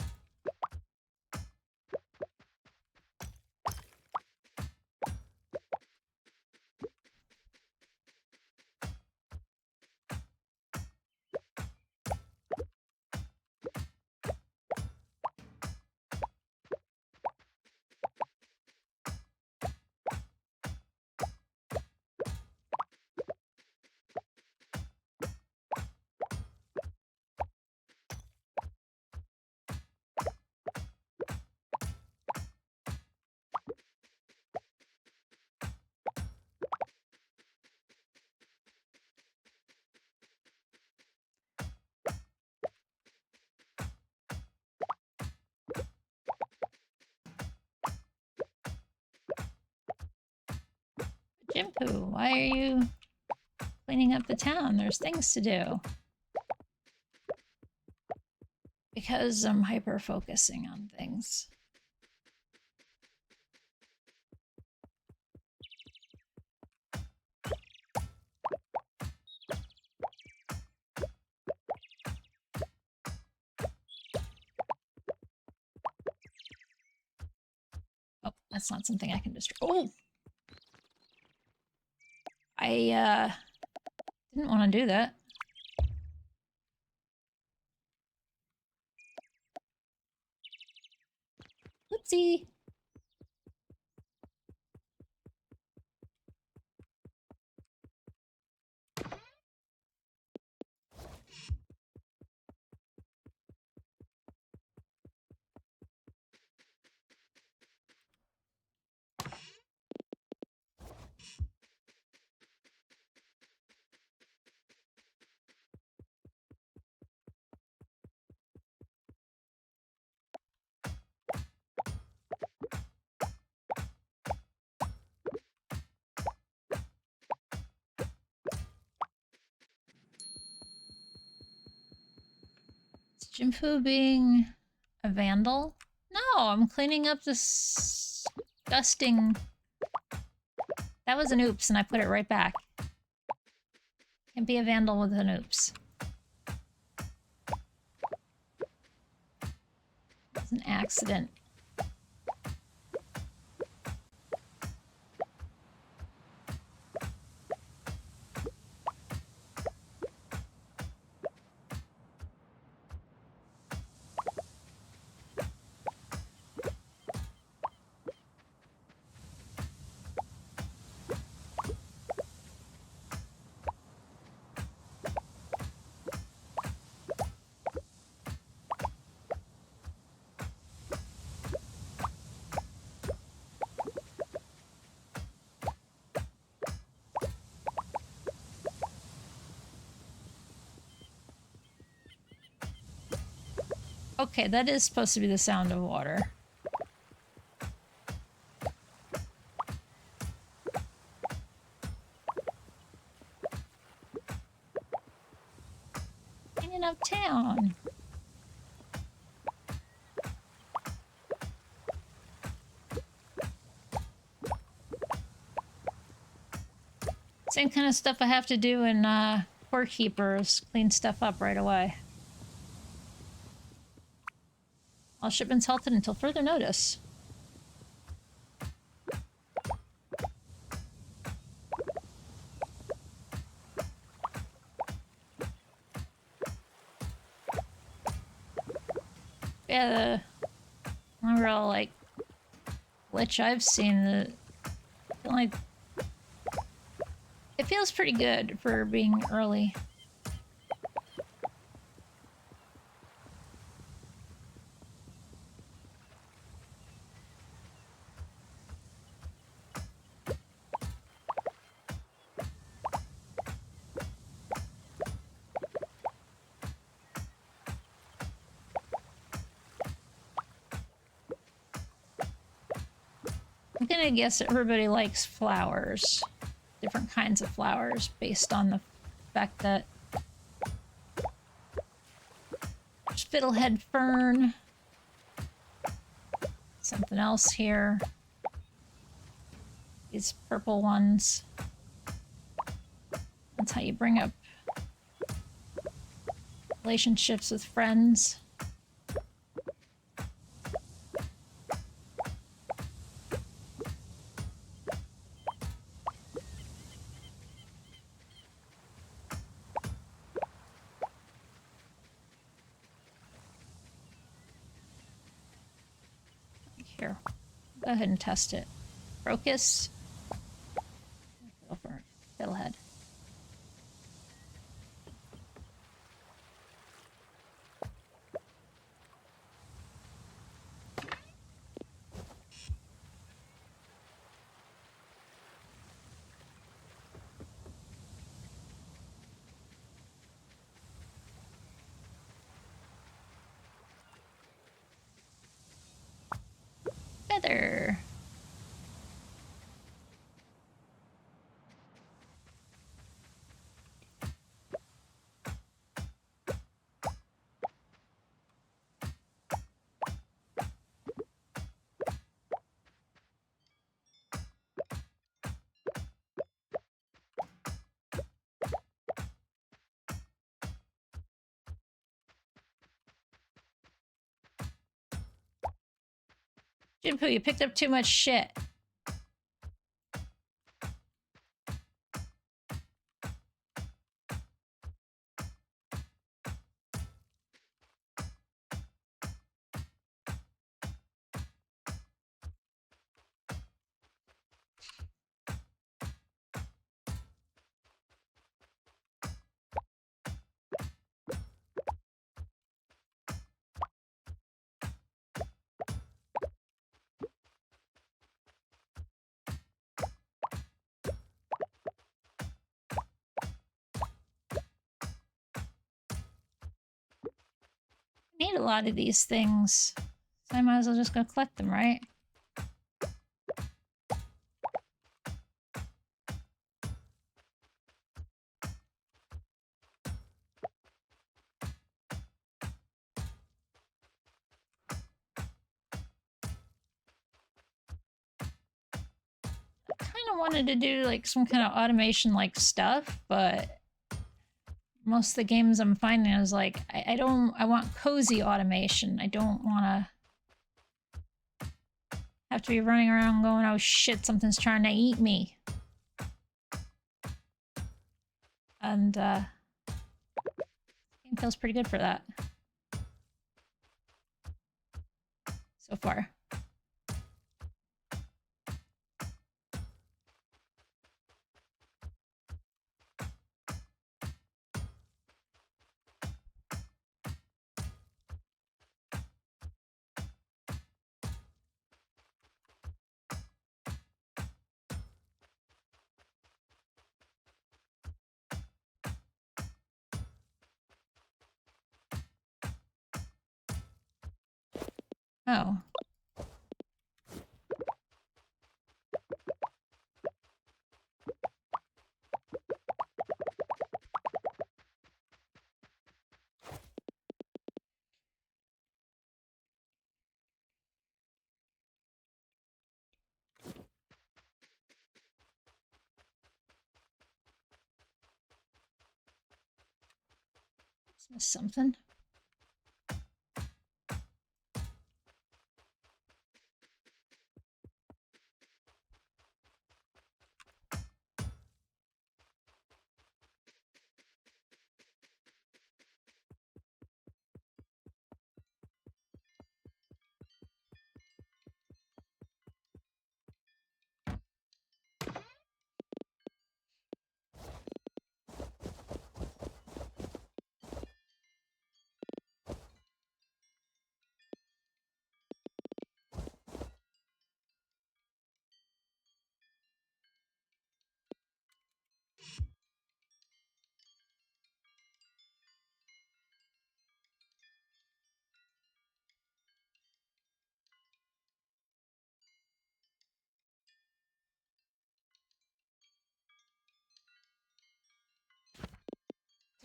Ginpu, why are you cleaning up the town? There's things to do. Because I'm hyper-focusing on things. Oh, that's not something I can destroy. Oh! I didn't want to do that. Whoopsie! Is Ginpu being a vandal? No, I'm cleaning up this disgusting... That was an oops, and I put it right back. Can't be a vandal with an oops. It's an accident. Okay, that is supposed to be the sound of water. Cleaning up town. Same kind of stuff I have to do in Core Keepers. Clean stuff up right away. All shipments halted until further notice. Yeah, the real, like, glitch I've seen, like, it feels pretty good for being early. I'm gonna guess everybody likes flowers. Different kinds of flowers based on the fact that there's fiddlehead fern. Something else here. These purple ones. That's how you bring up relationships with friends. Here, go ahead and test it. Crocus. Go for fiddlehead. Feather. Ginpu, you picked up too much shit. Need a lot of these things. So I might as well just go collect them, right? I kind of wanted to do like some kind of automation like stuff, but most of the games I'm finding is like, I want cozy automation. I don't want to have to be running around going, oh shit, something's trying to eat me. And, game feels pretty good for that. So far. Oh. Missed something.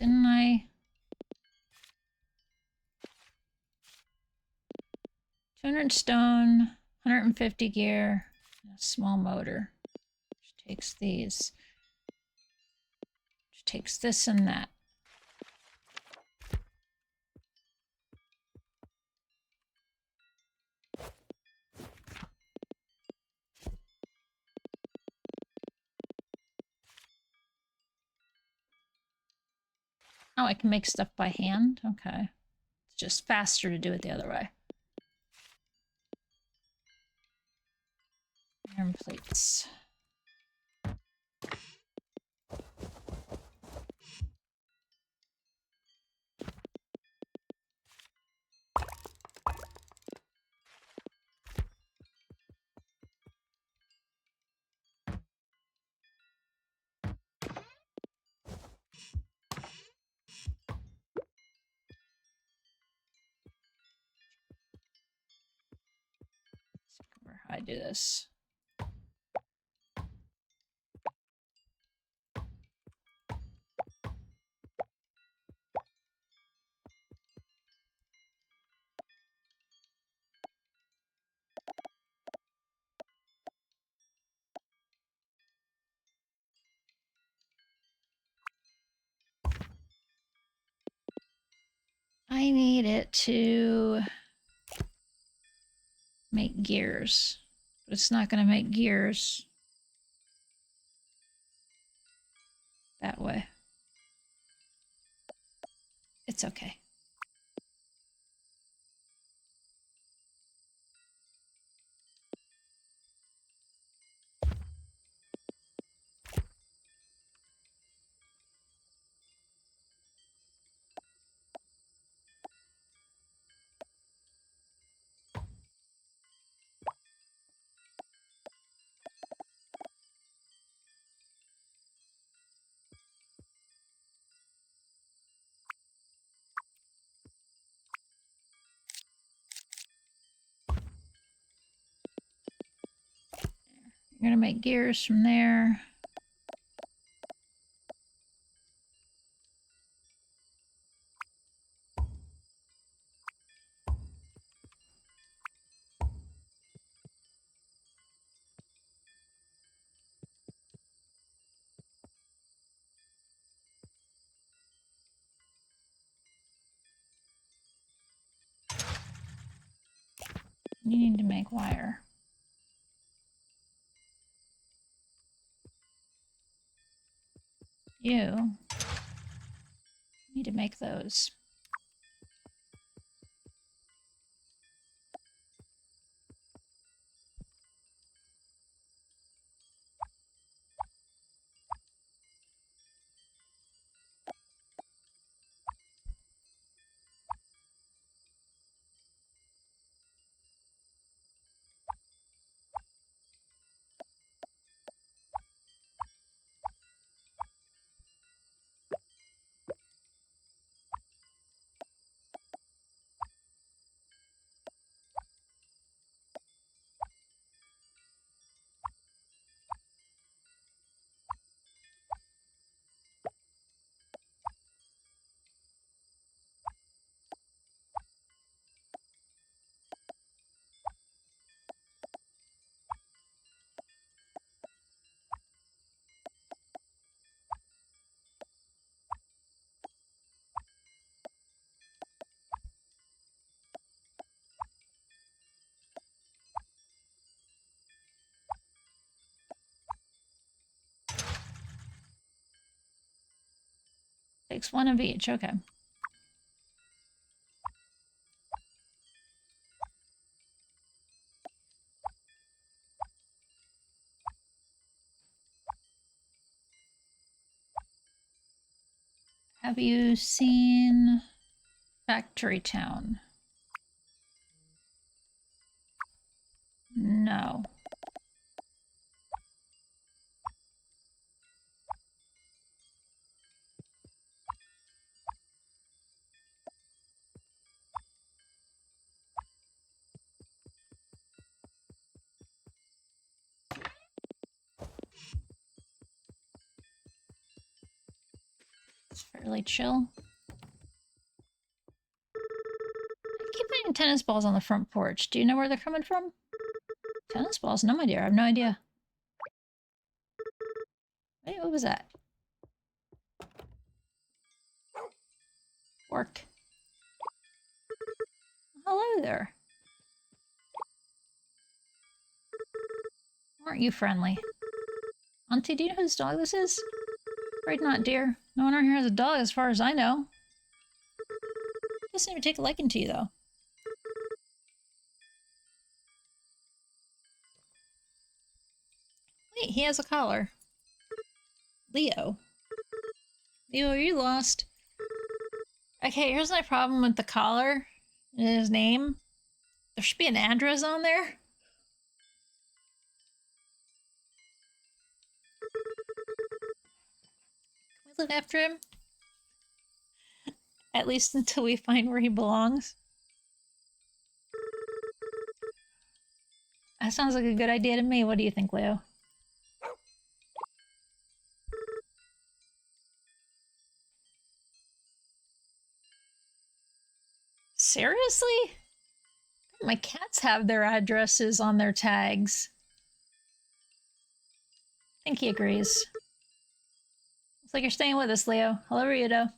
Didn't I? 200 stone, 150 gear, and a small motor. Which takes these. Which takes this and that. Oh, I can make stuff by hand? Okay. It's just faster to do it the other way. Iron plates. How I do this. I need it to make gears, but it's not going to make gears that way. It's okay. You're going to make gears from there. You need to make wire. You need to make those. Takes one of each, okay. Have you seen Factory Town? No. It's fairly chill. I keep finding tennis balls on the front porch. Do you know where they're coming from? Tennis balls? No, my dear. I have no idea. Wait, what was that? Work. Hello there. Aren't you friendly? Auntie, do you know whose dog this is? Afraid not, dear. No one around here has a dog as far as I know. Doesn't even take a liking to you, though. Wait, he has a collar. Leo. Leo, are you lost? Okay, here's my problem with the collar and his name. There should be an address on there. Can we look after him? At least until we find where he belongs. That sounds like a good idea to me. What do you think, Leo? Seriously? My cats have their addresses on their tags. I think he agrees. Looks like you're staying with us, Leo. Hello, Ryudo.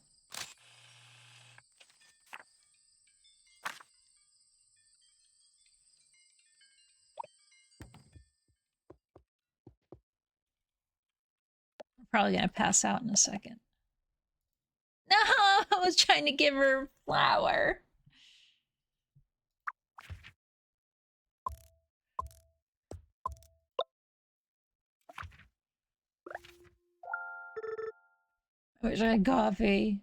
I'm probably gonna pass out in a second. No, I was trying to give her a flower. I wish I had coffee.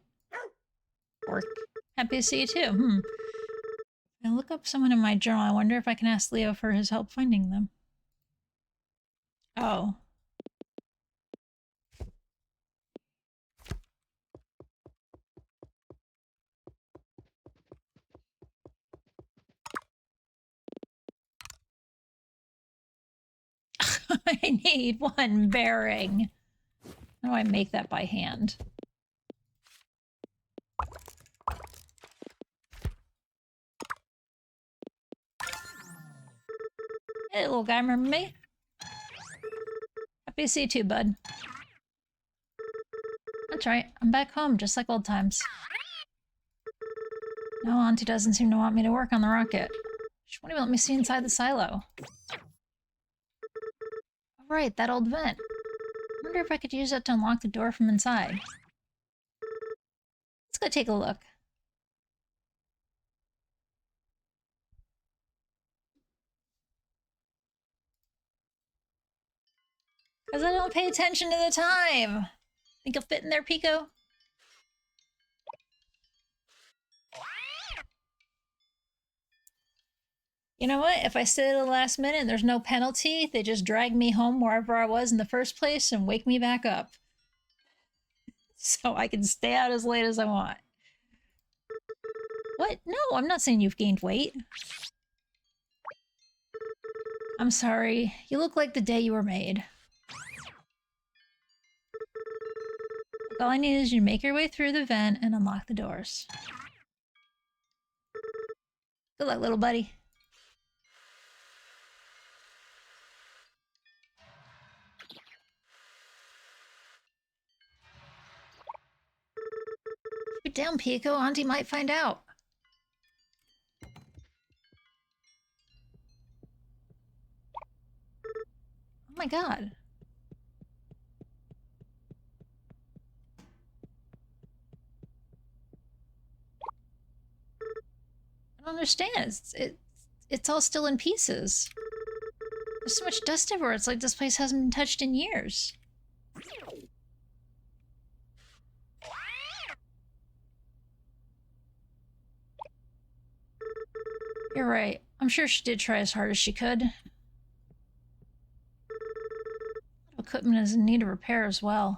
Work. Happy to see you too. I look up someone in my journal. I wonder if I can ask Leo for his help finding them. Oh. I need one bearing. How do I make that by hand? Hey, little guy, remember me? Happy to see you too, bud. That's right, I'm back home, just like old times. No, Auntie doesn't seem to want me to work on the rocket. She won't even let me see inside the silo. All right, that old vent. I wonder if I could use that to unlock the door from inside. Let's go take a look. Because I don't pay attention to the time. Think I'll fit in there, Pico? You know what? If I stay to the last minute and there's no penalty, they just drag me home wherever I was in the first place and wake me back up. So I can stay out as late as I want. What? No, I'm not saying you've gained weight. I'm sorry. You look like the day you were made. Look, all I need is you to make your way through the vent and unlock the doors. Good luck, little buddy. Keep it down, Pico. Auntie might find out. Oh my god. I don't understand. It's all still in pieces. There's so much dust everywhere. It's like this place hasn't been touched in years. You're right. I'm sure she did try as hard as she could. Equipment is in need of repair as well.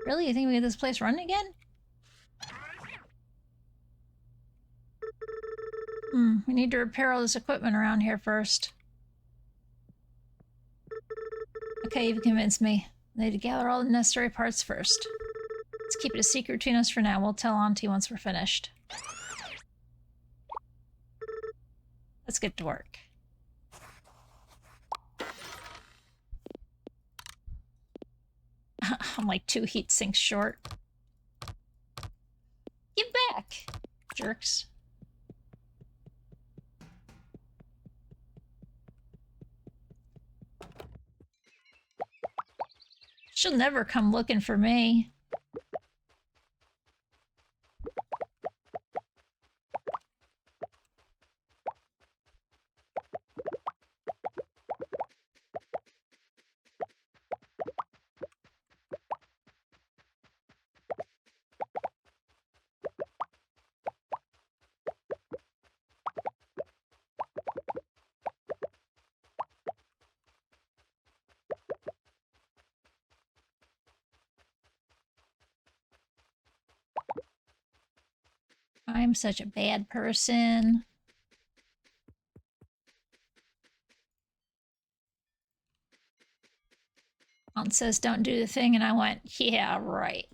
Really? You think we get this place running again? We need to repair all this equipment around here first. Okay, you've convinced me. I need to gather all the necessary parts first. Let's keep it a secret between us for now. We'll tell Auntie once we're finished. Let's get to work. I'm like 2 heat sinks short. Give back, jerks. She'll never come looking for me. I'm such a bad person. Aunt says don't do the thing, and I went, yeah, right.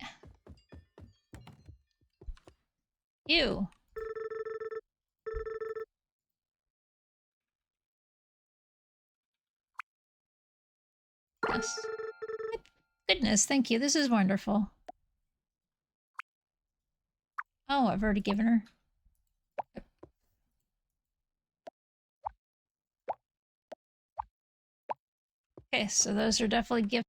You. Yes. Goodness, thank you. This is wonderful. Oh, I've already given her. Okay, so those are definitely gifts.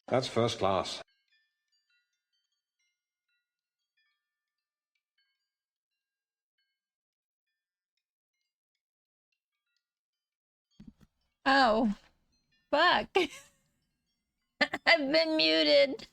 That's first class. Oh, fuck. I've been muted.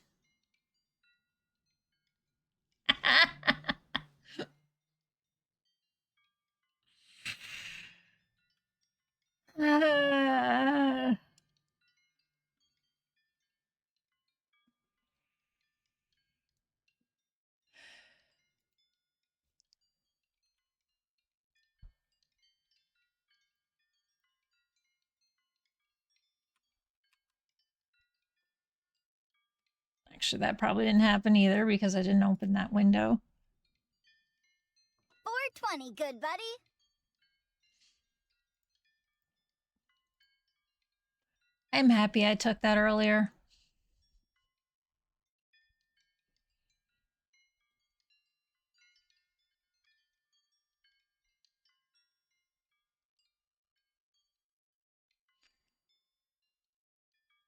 Actually, that probably didn't happen either because I didn't open that window. 420, good buddy. I'm happy I took that earlier.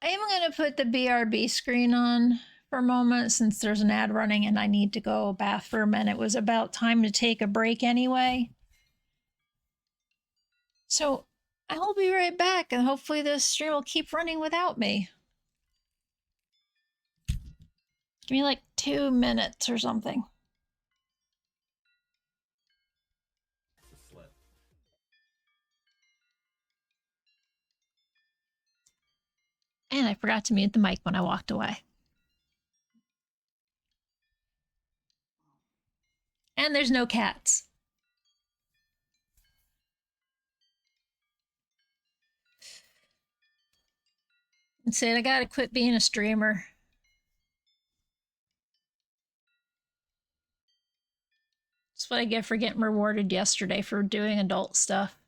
I am going to put the BRB screen on for a moment since there's an ad running and I need to go bathroom and it was about time to take a break anyway. So I will be right back and hopefully this stream will keep running without me. Give me like 2 minutes or something. And I forgot to mute the mic when I walked away. And there's no cats. And said I gotta quit being a streamer. That's what I get for getting rewarded yesterday for doing adult stuff.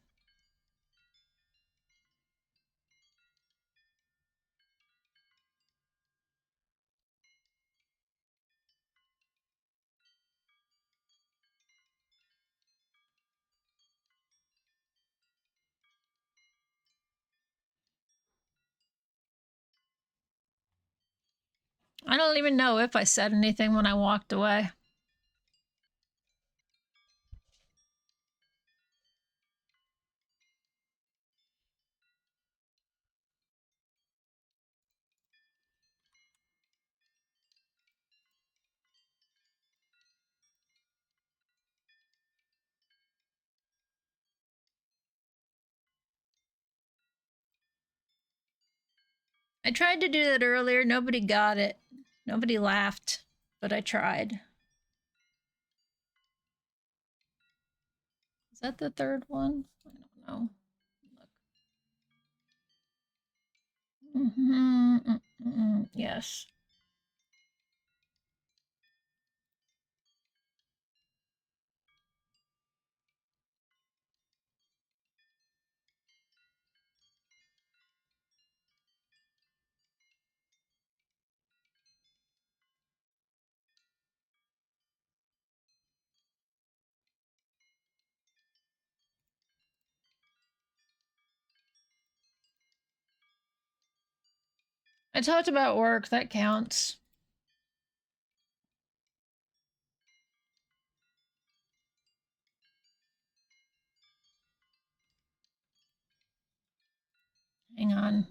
I don't even know if I said anything when I walked away. I tried to do that earlier. Nobody got it. Nobody laughed, but I tried. Is that the third one? I don't know. Look. Yes. I talked about work. That counts. Hang on.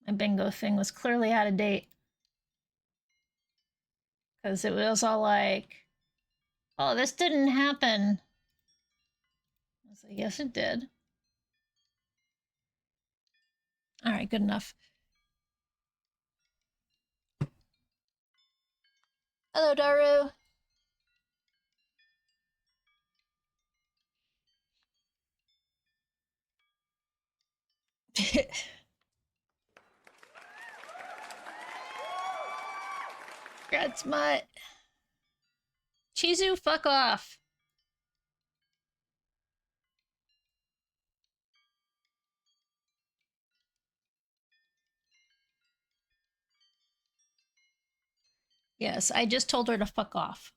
My bingo thing was clearly out of date. Because it was all like, oh, this didn't happen. I was like, yes, it did. All right, good enough. Hello, Daru. Congrats, Mutt. Chizu, fuck off. Yes, I just told her to fuck off.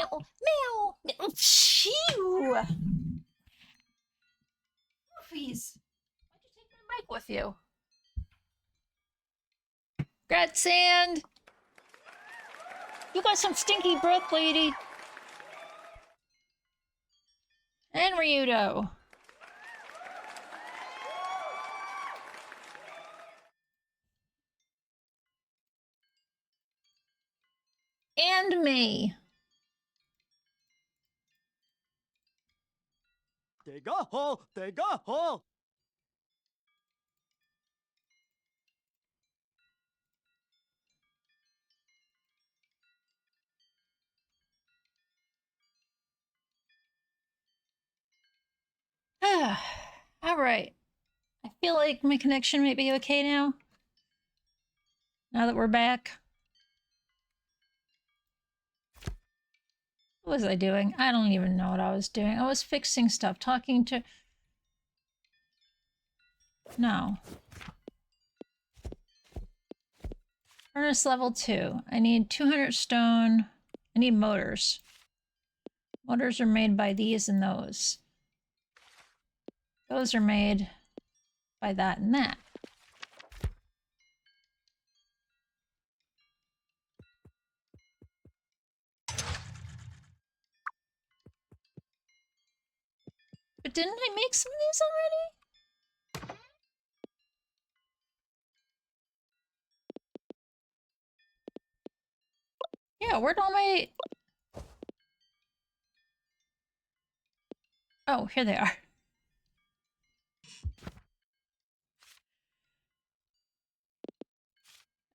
Meow, meow, meow. Phew. Please. Why'd you take my mic with you? Grat Sand! You got some stinky breath, lady. And Ryudo. And me. Dig a hole! Dig a hole! Alright. I feel like my connection might be okay now. Now that we're back. What was I doing? I don't even know what I was doing. I was fixing stuff, talking to... No. Furnace level 2. I need 200 stone. I need motors. Motors are made by these and those. Those are made by that and that. But didn't I make some of these already? Yeah, where'd all my... Oh, here they are.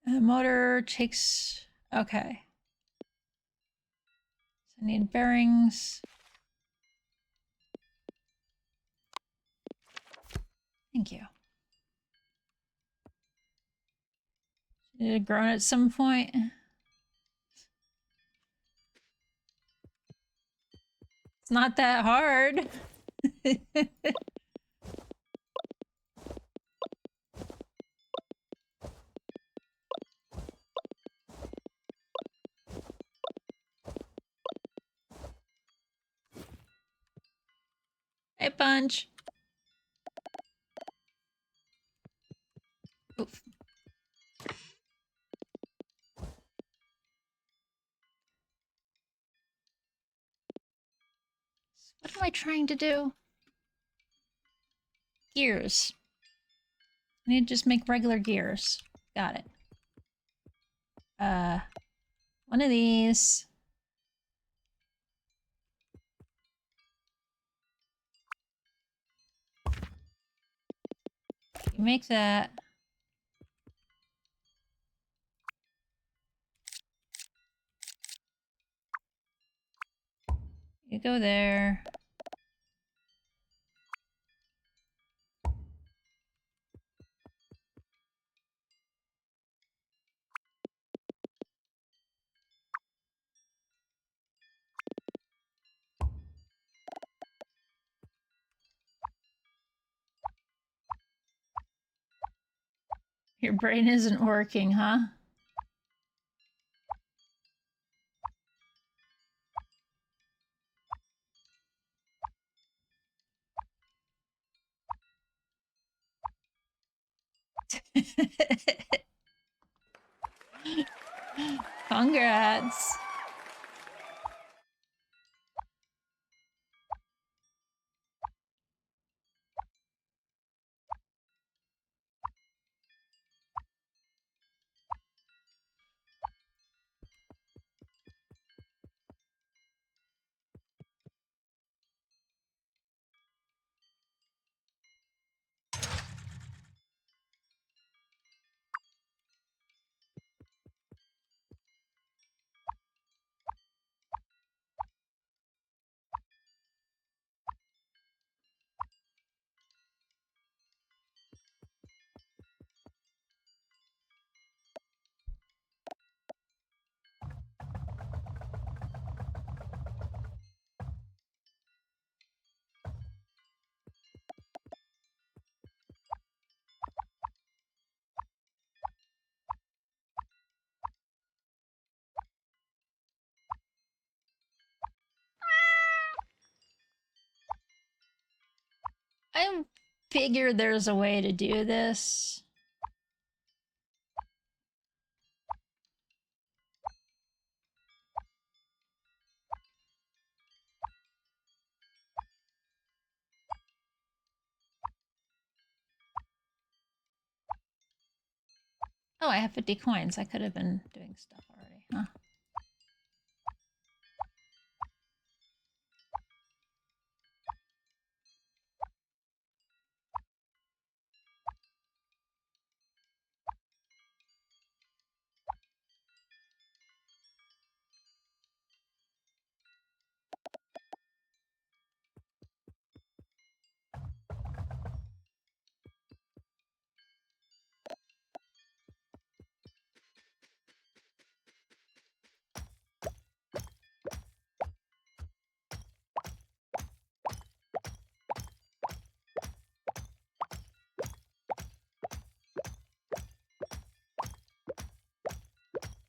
The motor takes... Okay. So I need bearings. Thank you. Did it grow at some point? It's not that hard. Hey, Punch. Oof. What am I trying to do? Gears. I need to just make regular gears. Got it. One of these. You make that. You go there. Your brain isn't working, huh? Congrats. I figured there's a way to do this. Oh, I have 50 coins. I could have been doing stuff already, huh?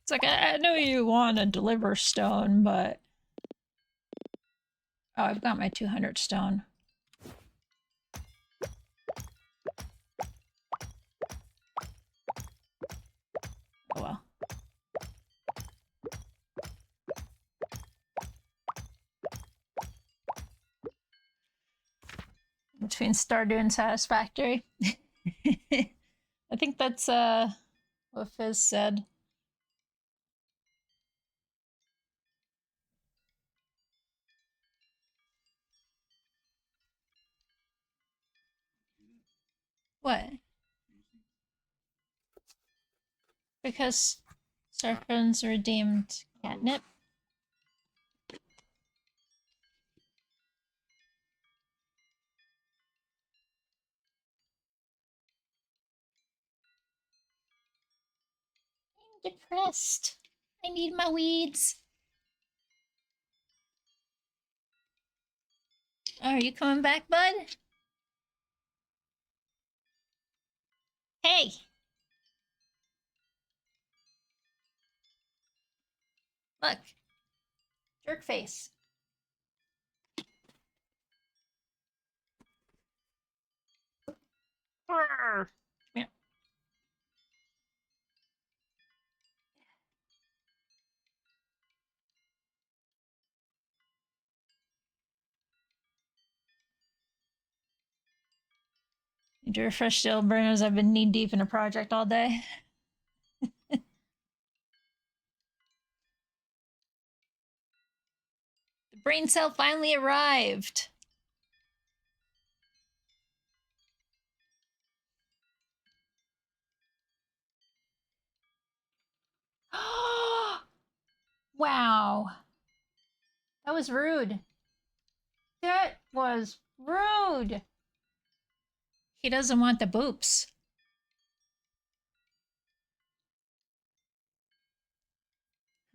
It's like, I know you want to deliver stone, but... Oh, I've got my 200 stone. Oh well. Between Stardew and Satisfactory. I think that's what Fizz said. What? Because Serpents redeemed catnip. I'm depressed. I need my weeds. Oh, are you coming back, bud? Hey! Look. Jerk face. Arr. Come here. Need to refresh the old burners. I've been knee deep in a project all day. The brain cell finally arrived. Wow. That was rude. That was rude. He doesn't want the boops.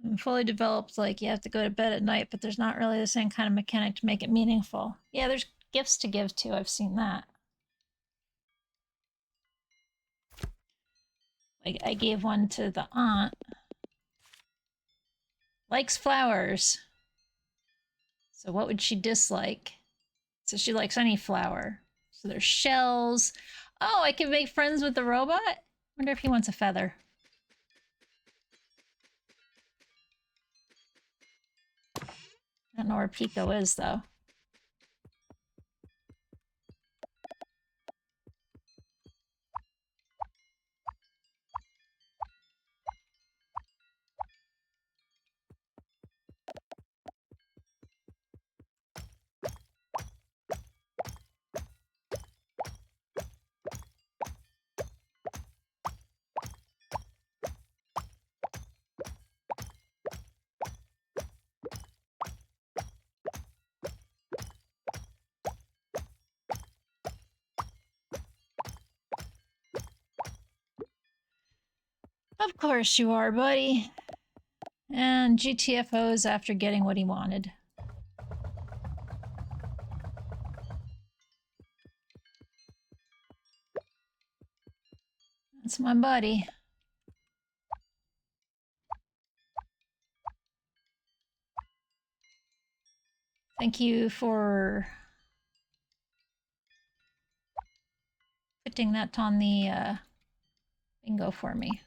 And fully developed, like you have to go to bed at night, but there's not really the same kind of mechanic to make it meaningful. Yeah, there's gifts to give too. I've seen that. Like I gave one to the aunt. Likes flowers. So what would she dislike? So she likes any flower. So there's shells. Oh, I can make friends with the robot? Wonder if he wants a feather. I don't know where Pico is, though. Of course you are, buddy. And GTFOs after getting what he wanted. That's my buddy. Thank you for putting that on the bingo for me.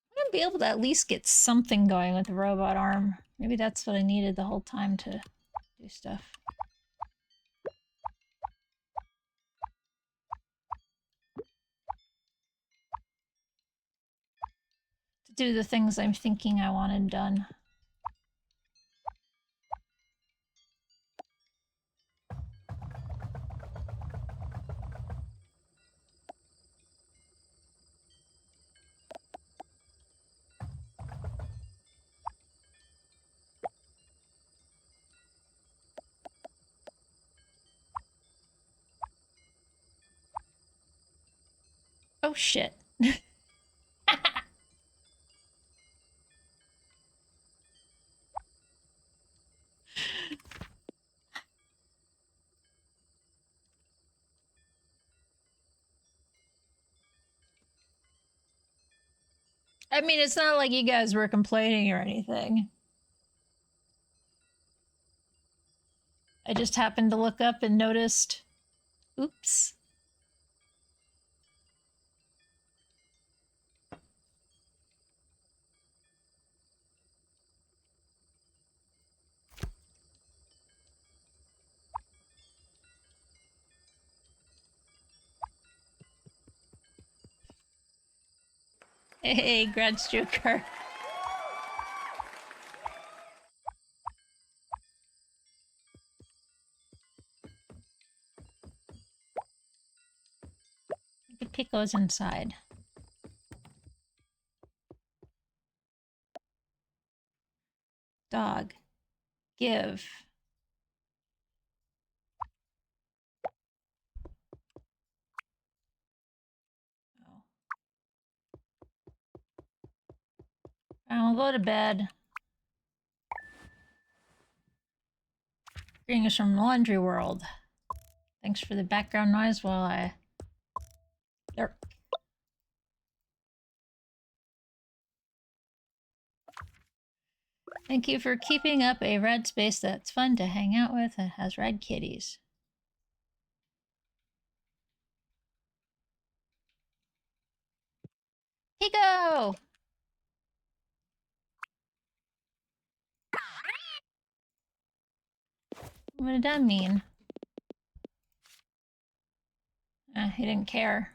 I'm gonna be able to at least get something going with the robot arm. Maybe that's what I needed the whole time to do stuff. To do the things I'm thinking I wanted done. Oh shit. I mean, it's not like you guys were complaining or anything. I just happened to look up and noticed. Oops. Hey, Grad Joker. The Pico's inside. Dog. Give. Oh. I'll go to bed. Greetings from Laundry World. Thanks for the background noise while I lurk. Thank you for keeping up a red space that's fun to hang out with and has red kitties. Pico! What did that mean? He didn't care.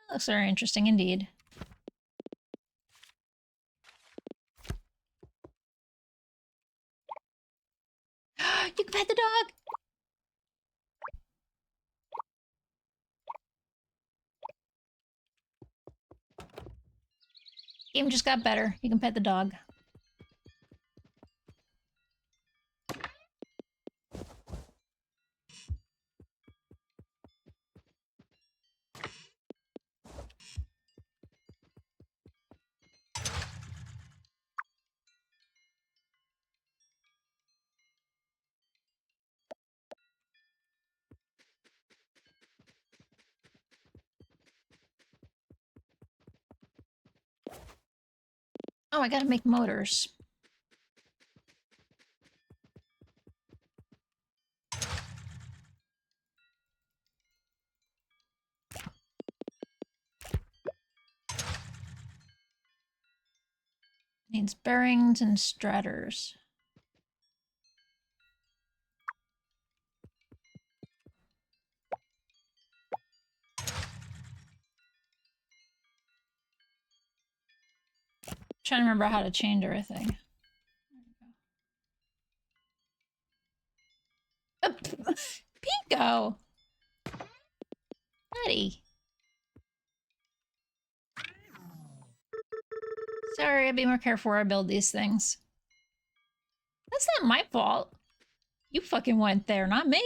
That looks very interesting indeed. You can pet the dog! Game just got better. You can pet the dog. Oh, I gotta make motors. Needs bearings and strutters. Trying to remember how to change everything. Pico! Buddy. Sorry, I'll be more careful where I build these things. That's not my fault. You fucking went there, not me.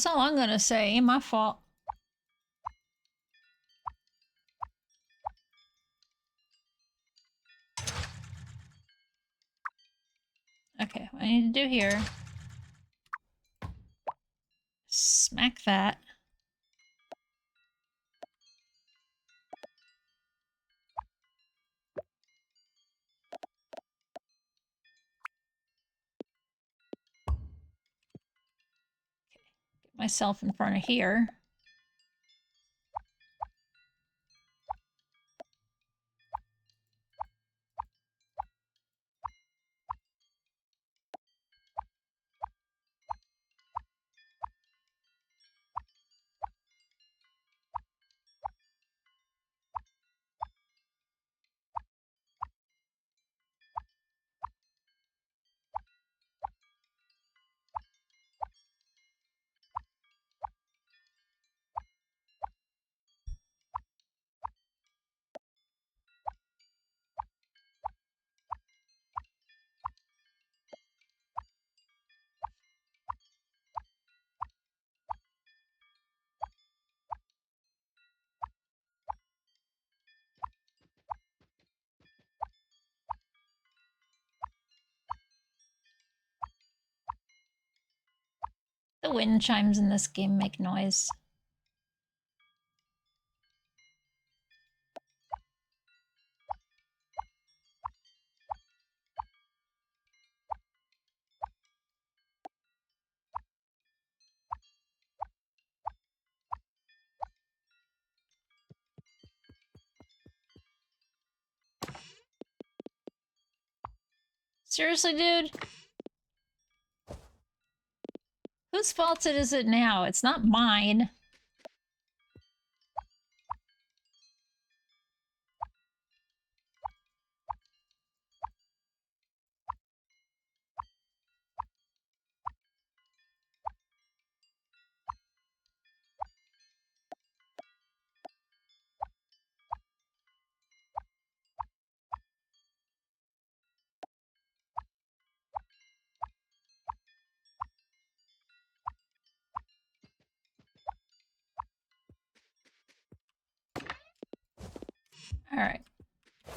That's all I'm gonna say. Ain't my fault. Okay, what I need to do here. Smack that. Get myself in front of here. The wind chimes in this game make noise. Seriously, dude? Whose fault is it now? It's not mine. Alright. So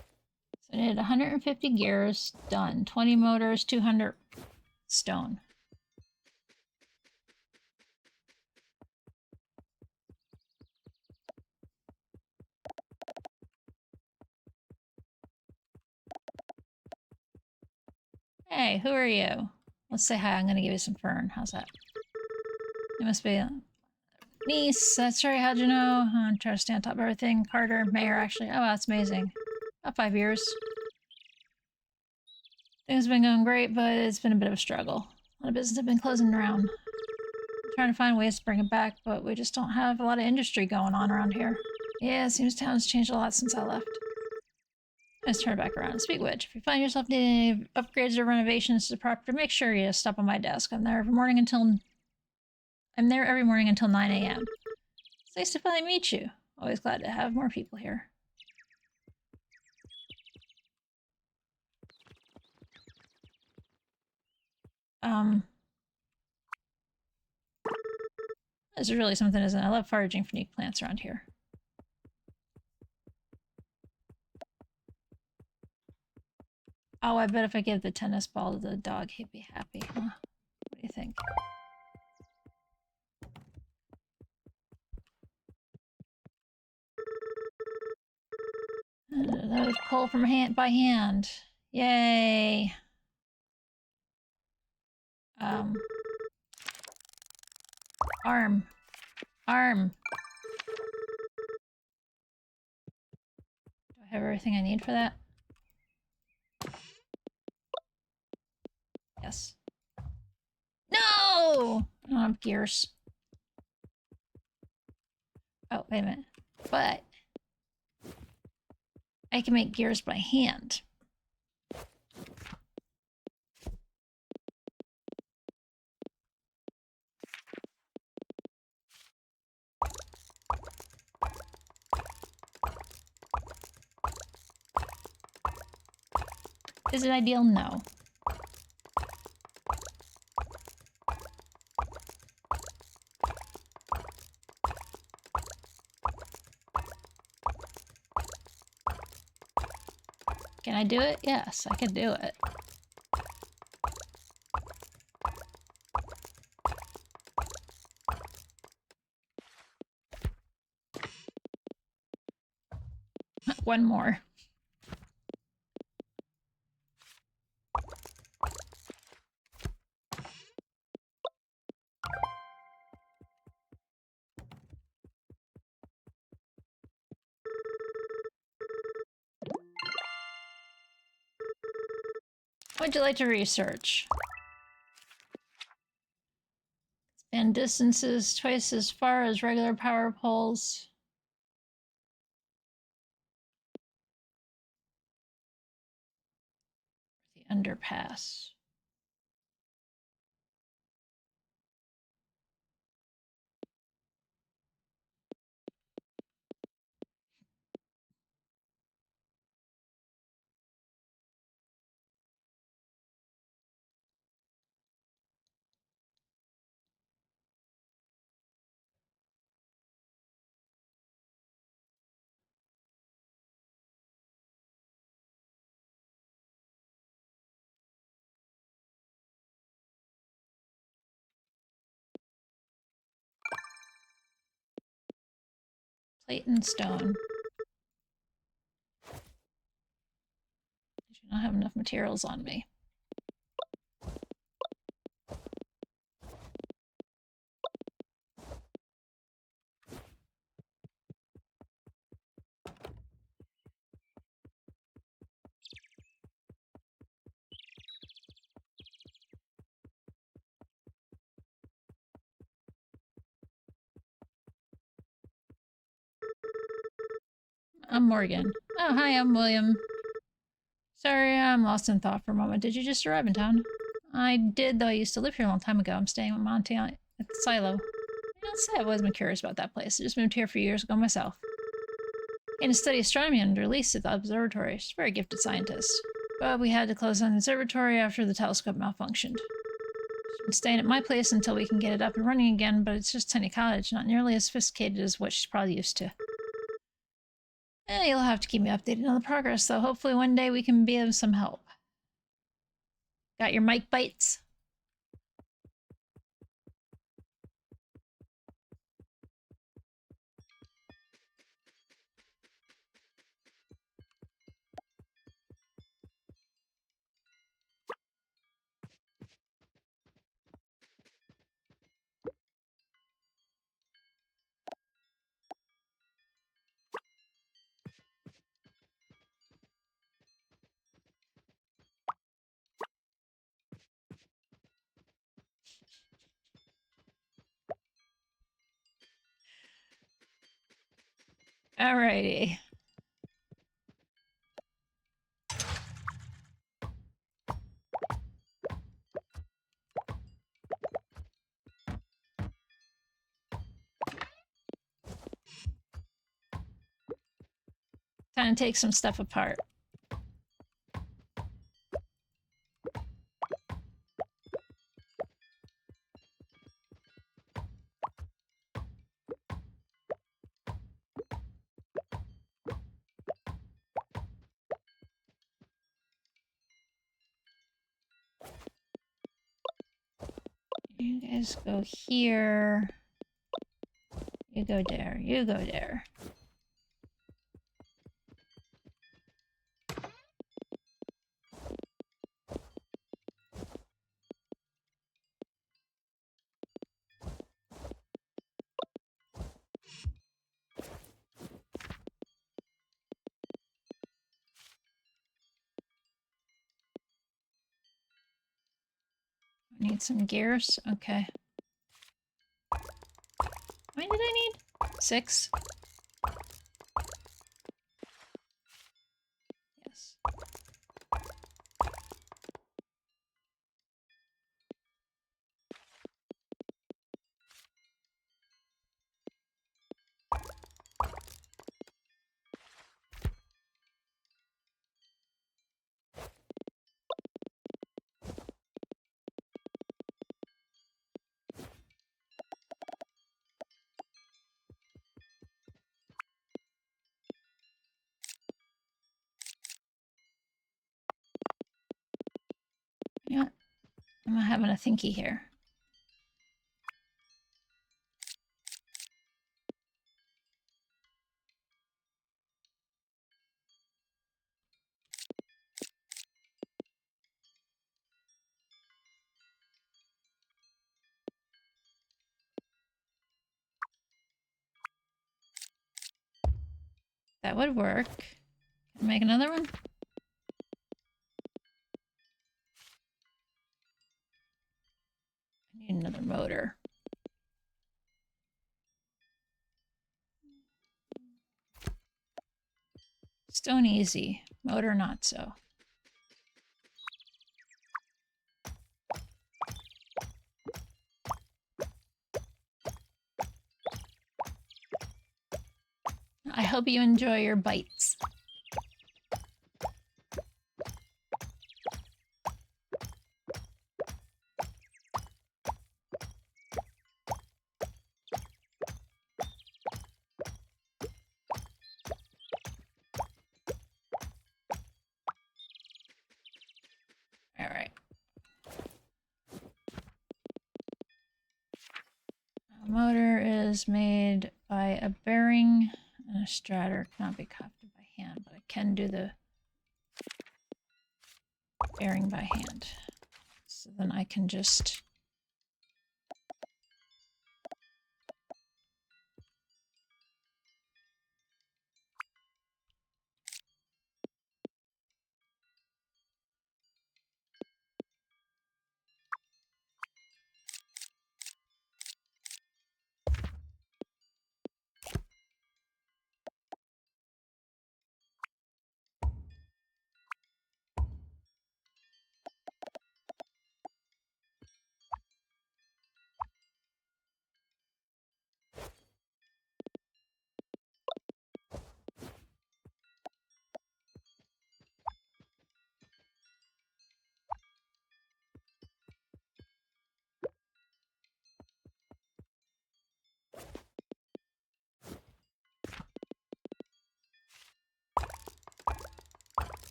I needed 150 gears. Done. 20 motors, 200 stone. Hey, who are you? Let's say hi. I'm gonna give you some fern. How's that? You must be a niece. That's right. How'd you know? I'm trying to stay on top of everything. Carter, Mayor, actually. Oh, that's amazing. About 5 years. Things have been going great, but it's been a bit of a struggle. A lot of business have been closing down. I'm trying to find ways to bring it back, but we just don't have a lot of industry going on around here. Yeah, it seems town's changed a lot since I left. Let's turn it back around. Speak of which, if you find yourself needing any upgrades or renovations to the property, make sure you stop on my desk. I'm there every morning until 9 a.m. It's nice to finally meet you. Always glad to have more people here. This is really something, isn't it? I love foraging for new plants around here. Oh, I bet if I give the tennis ball to the dog, he'd be happy, huh? What do you think? Load coal from by hand. Yay! Arm. Arm! Do I have everything I need for that? Yes. No! I don't have gears. Oh, wait a minute. But I can make gears by hand. Is it ideal? No. Can I do it? Yes, I can do it. One more. What would you like to research? Span distances twice as far as regular power poles. The underpass. Plate and stone. I do not have enough materials on me. I'm Morgan. Oh, hi, I'm William. Sorry, I'm lost in thought for a moment. Did you just arrive in town? I did, though I used to live here a long time ago. I'm staying with Monty at the silo. I'll say I've always been curious about that place. I just moved here a few years ago myself. Came to study astronomy under Lisa at the observatory. She's a very gifted scientist. But we had to close down the observatory after the telescope malfunctioned. She's been staying at my place until we can get it up and running again, but it's just a tiny cottage, not nearly as sophisticated as what she's probably used to. You'll have to keep me updated on the progress, though. Hopefully one day we can be of some help. Got your mic bites? Alrighty. Time to take some stuff apart. You guys go here. You go there. You go there. Need some gears. Okay. How many did I need? 6? Yes. I'm having a thinky here. That would work. Can I make another one? I need another motor. Stone easy, motor not so. I hope you enjoy your bites. All right. A motor is made by a bearing and a stratter. Cannot be copied by hand, but I can do the bearing by hand. So then I can just...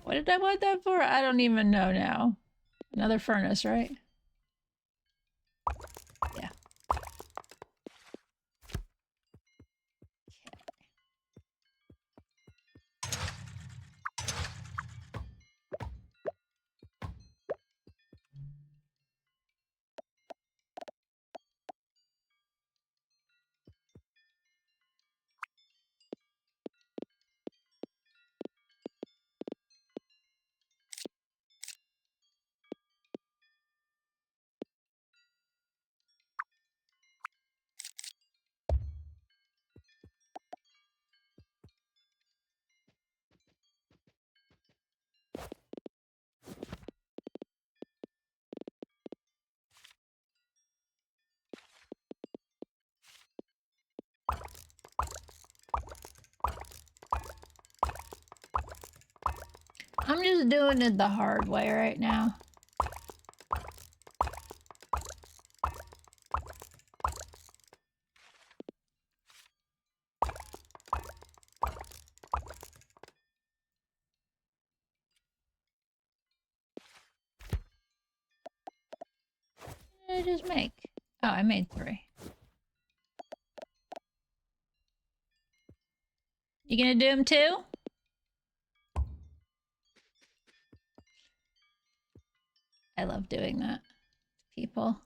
What did I want that for? I don't even know now. Another furnace, right? Yeah. I'm just doing it the hard way right now. What did I just make? Oh, I made 3. You gonna do them too? I love doing that to people.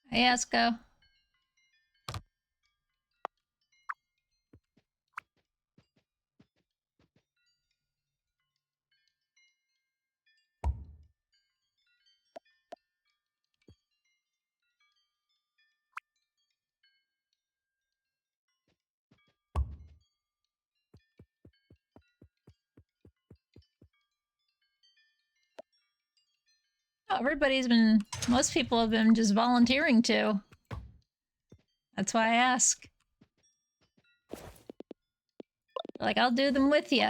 Hey, Esco. Oh, most people have been just volunteering to. That's why I ask. Like, I'll do them with you.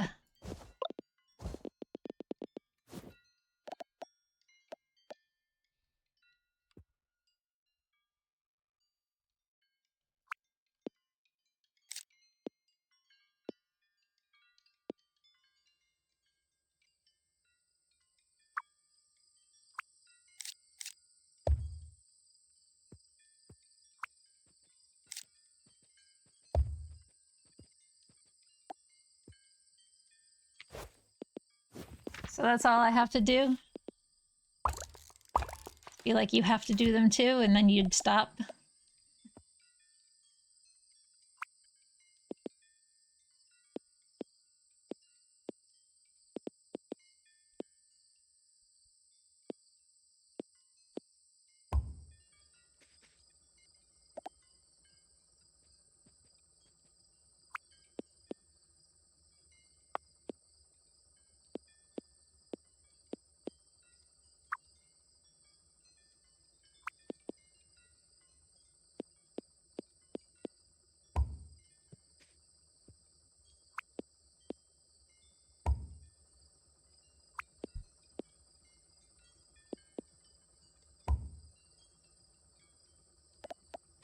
So that's all I have to do? Feel like you have to do them too, and then you'd stop?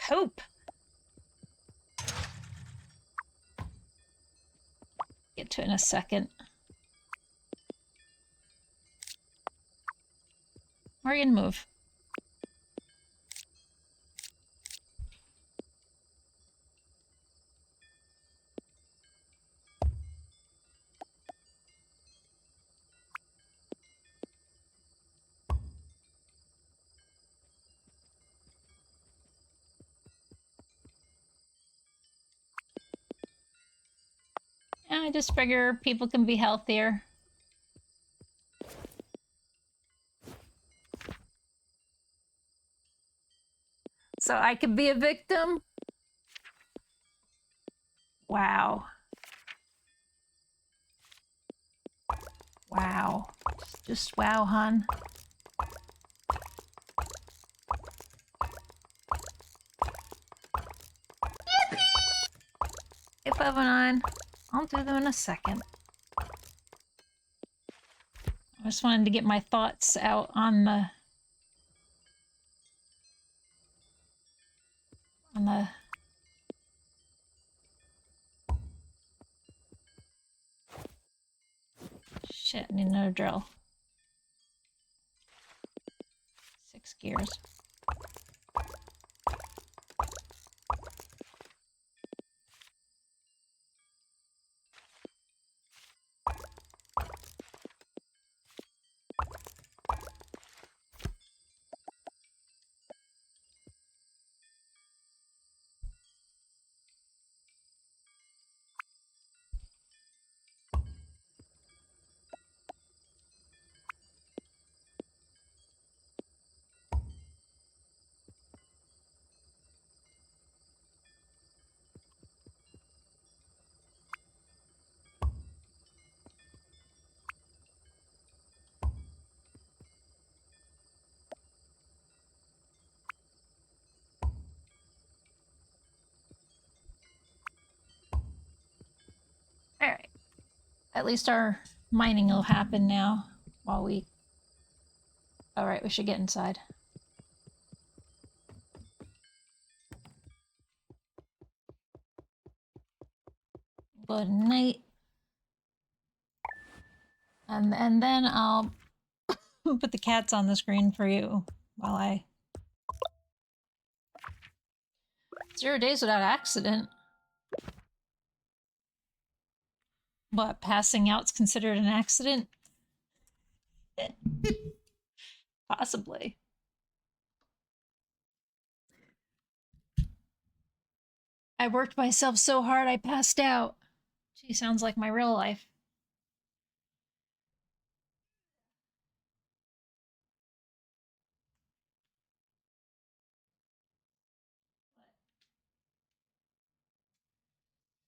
Hope! Get to it in a second. Morgan, move. I just figure people can be healthier. So I could be a victim? Wow. Wow. Just wow, hon. Hey, 509. I'll do them in a second. I just wanted to get my thoughts out on the shit, I need another drill. 6 gears. Alright. At least our mining will happen now while we... Alright, we should get inside. Good night. And then I'll put the cats on the screen for you while I... 0 days without accident. What, passing out's considered an accident? Possibly. I worked myself so hard I passed out. Gee, sounds like my real life.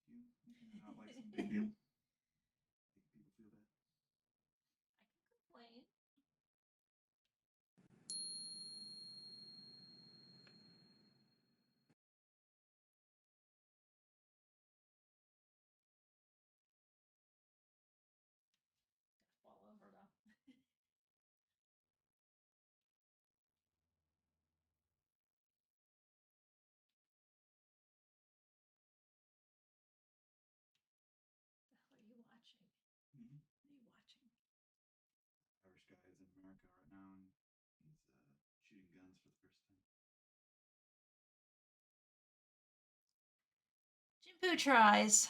You out like some big deal. Make people feel bad. Complain. Ginpu tries.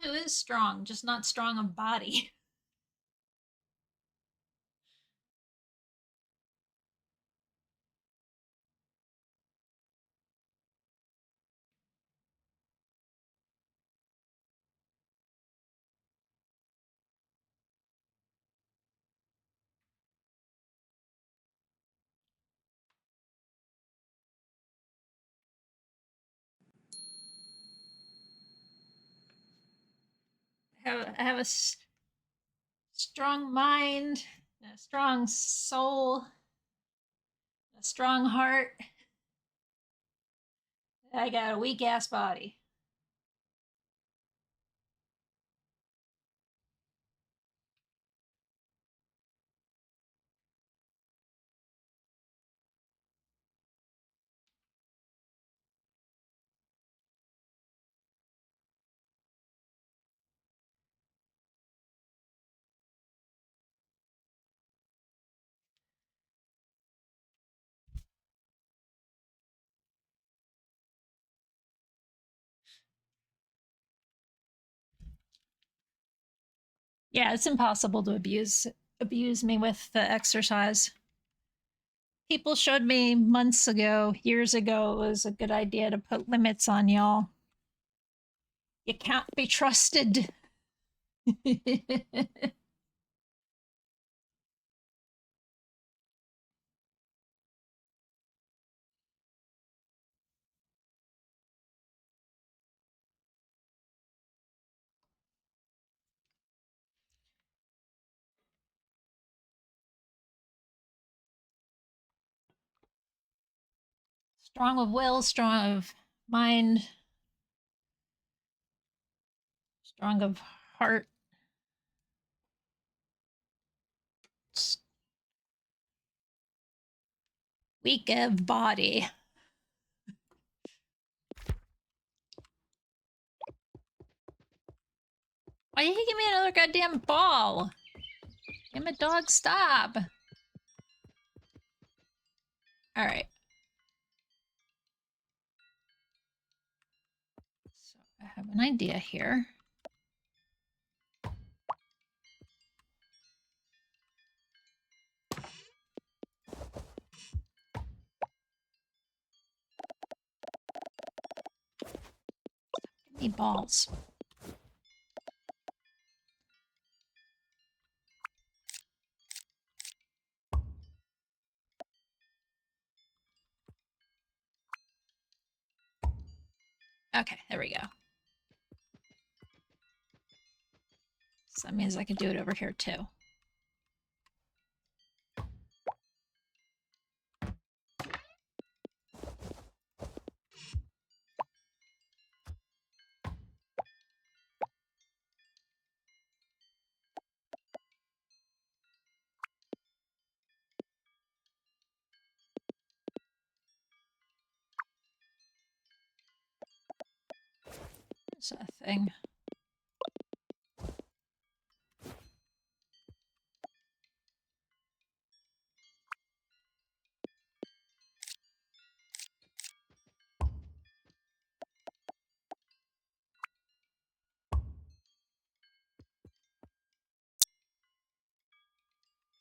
Ginpu is strong, just not strong of body. I have a strong mind, a strong soul, a strong heart. I got a weak ass body. Yeah, it's impossible to abuse me with the exercise. People showed me months ago, years ago, it was a good idea to put limits on y'all. You can't be trusted. Strong of will, strong of mind, strong of heart. Weak of body. Why did he give me another goddamn ball? Damn it, dog, stop. Alright. So I have an idea here. Give me balls. Okay, there we go. So that means I can do it over here too. There's a thing.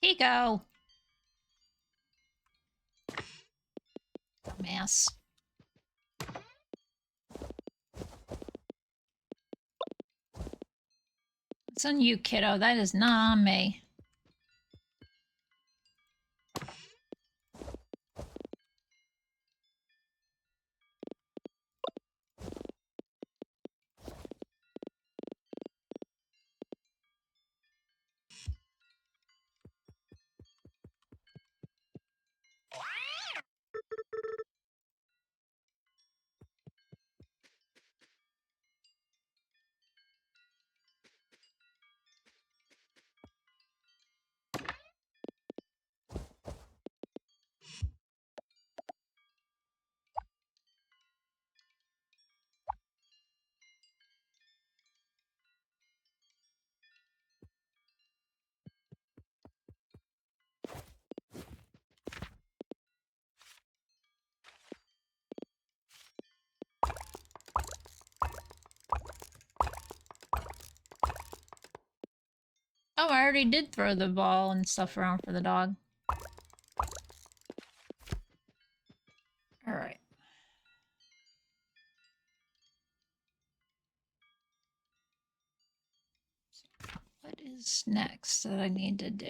Here you go. Dumbass. It's on you, kiddo. That is not on me. already did throw the ball and stuff around for the dog. Alright. What is next that I need to do?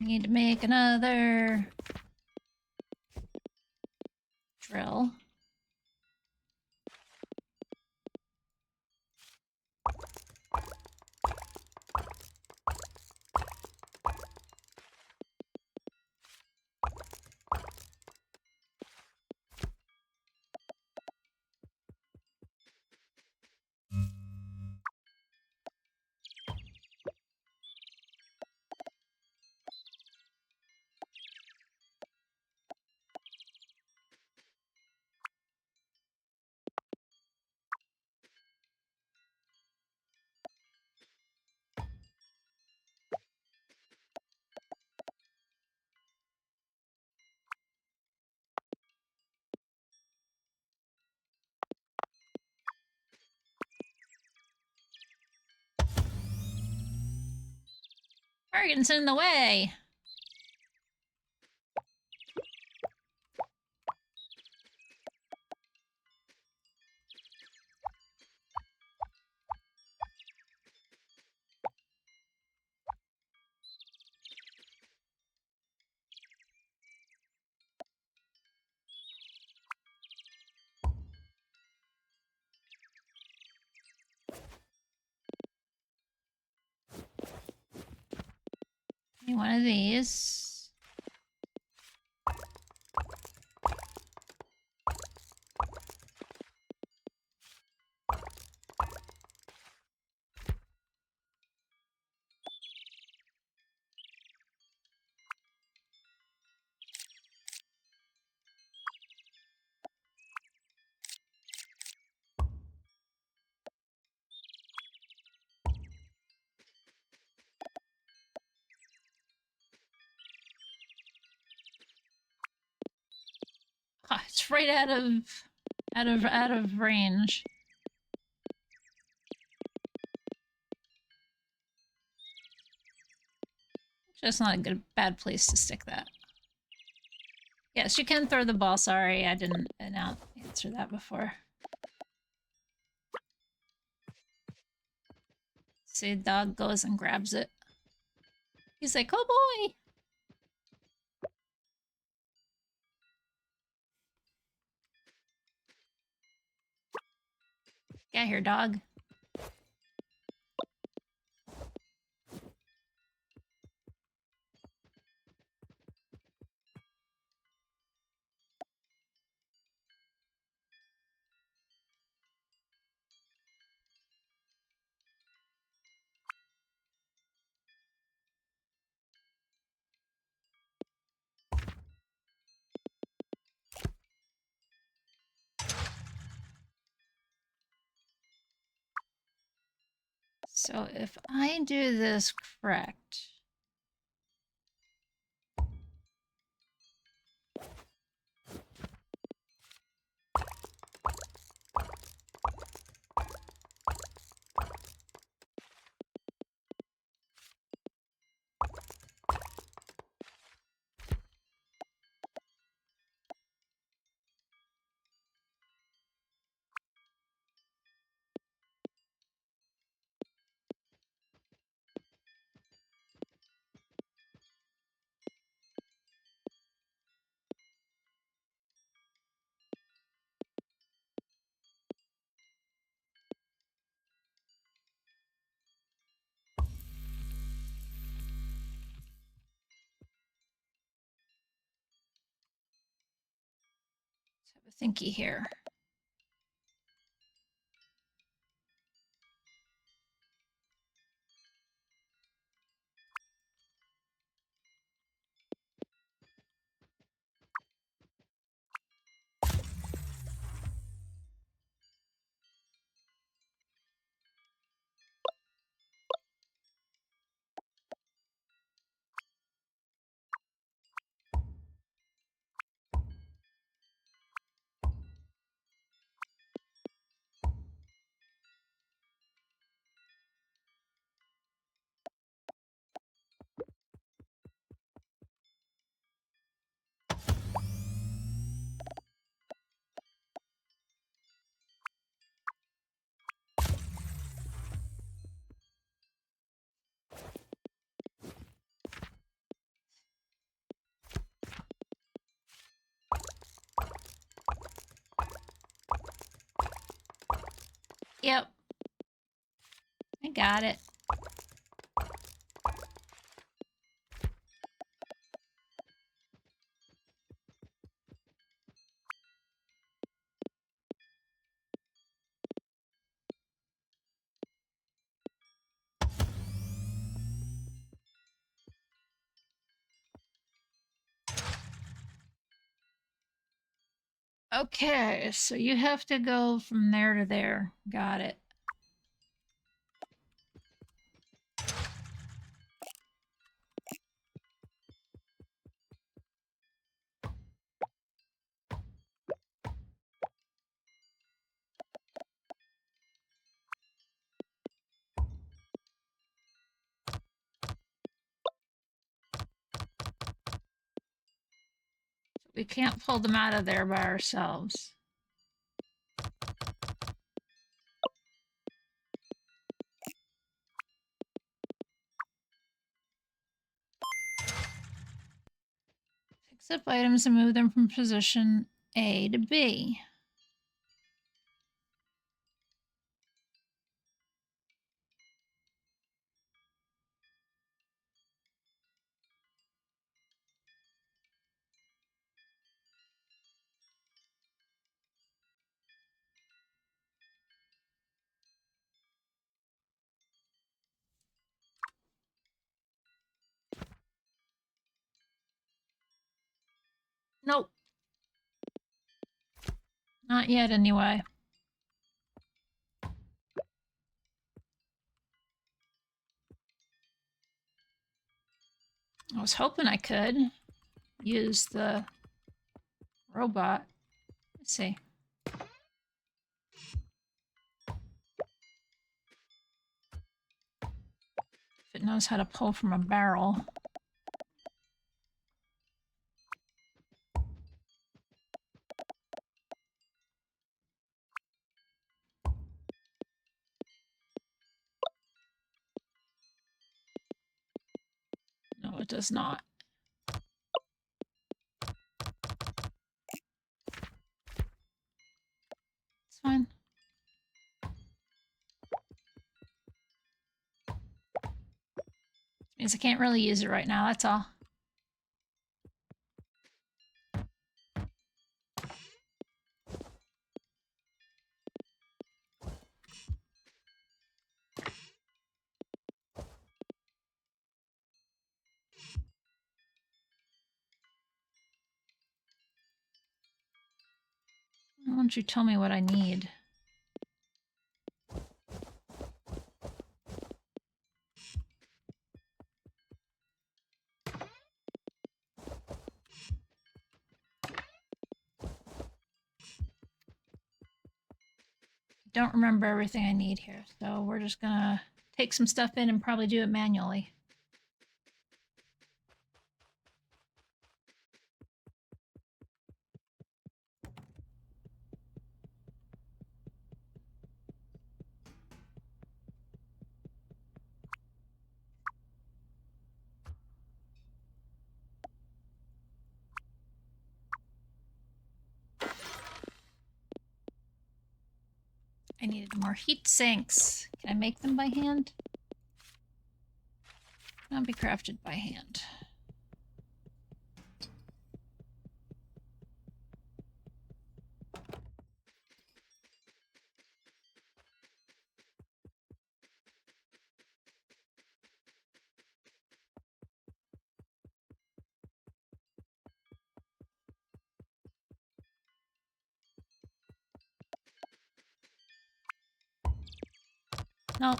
Need to make another drill. Morgan's in the way. Need one of these. Oh, it's right out of range. Just not a bad place to stick that. Yes, you can throw the ball. Sorry, I didn't answer that before. See, dog goes and grabs it. He's like, oh boy! Get here, dog. So if I do this correct... Let's have a thinky here. Yep. I got it. Okay, so you have to go from there to there. Got it. We can't pull them out of there by ourselves. Fix up items and move them from position A to B. Nope. Not yet, anyway. I was hoping I could use the robot. Let's see. If it knows how to pull from a barrel. No, it does not. It's fine. Means I can't really use it right now, that's all. Why don't you tell me what I need? Don't remember everything I need here, so we're just gonna take some stuff in and probably do it manually. I needed more heat sinks. Can I make them by hand? Not be crafted by hand. Nope.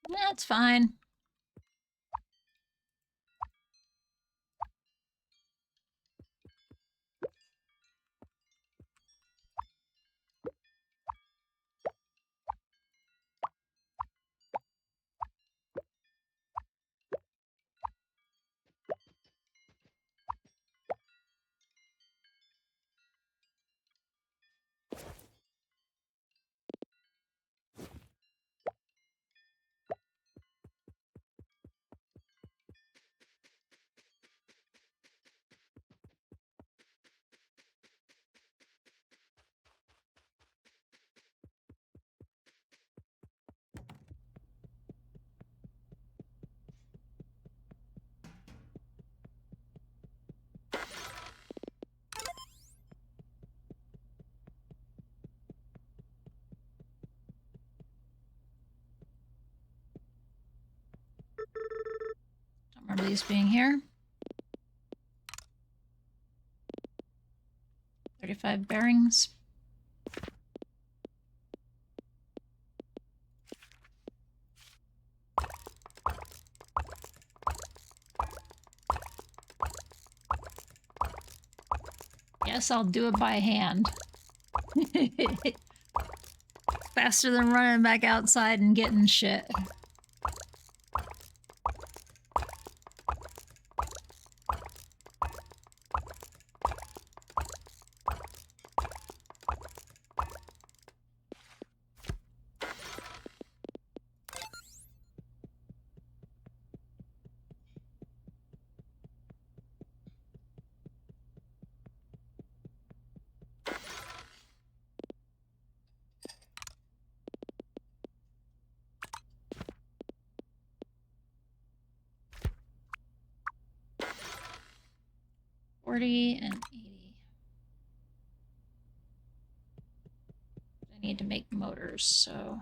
That's fine. Don't remember these being here. 35 bearings. Guess I'll do it by hand. Faster than running back outside and getting shit. And 80. I need to make motors, so...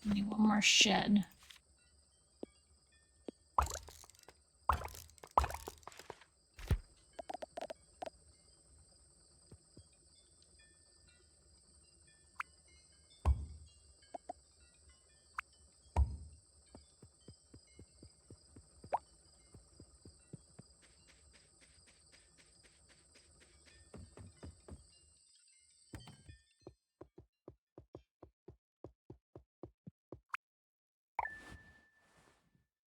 I need one more shed.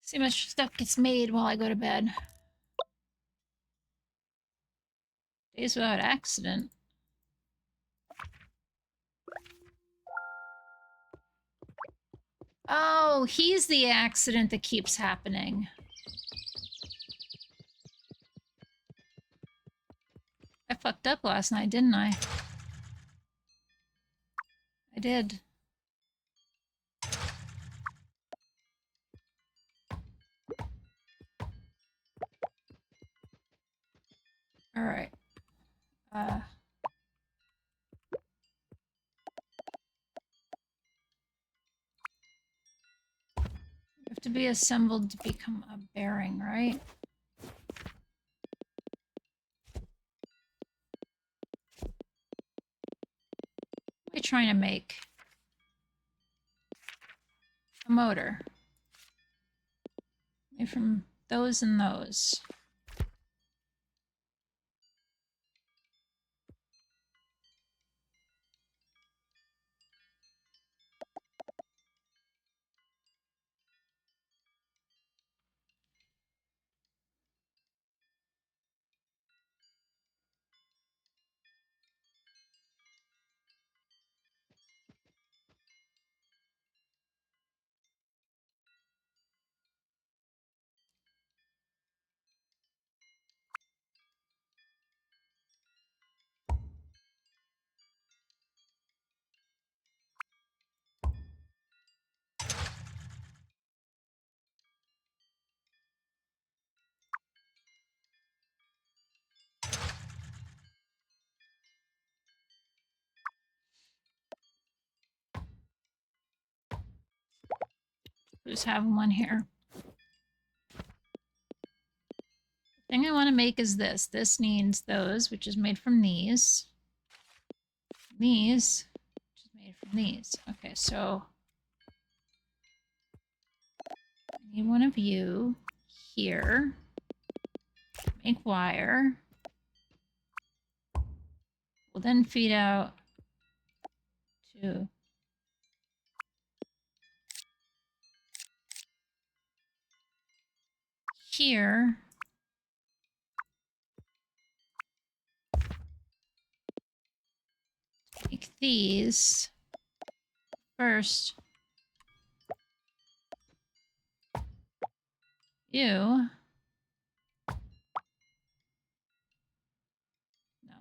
See how much stuff gets made while I go to bed. Days without accident. Oh, he's the accident that keeps happening. I fucked up last night, didn't I? I did. Alright. Have to be assembled to become a bearing, right? Try trying to make a motor. Made from those and those. Just have one here. The thing I want to make is this. This needs those, which is made from these. These, which is made from these. Okay, so I need one of you here. Make wire. We'll then feed out to here. Make these first. You. No.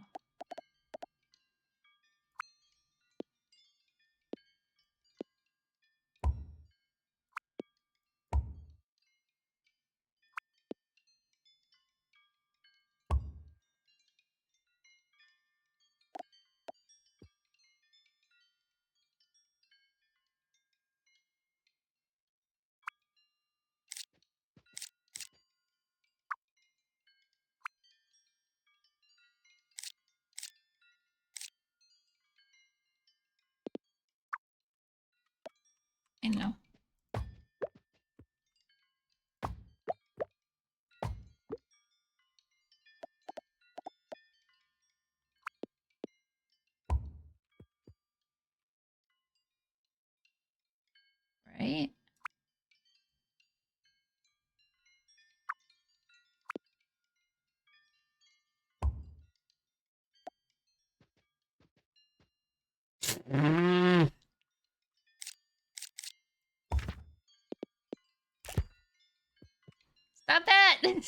I know. Right? Stop that! I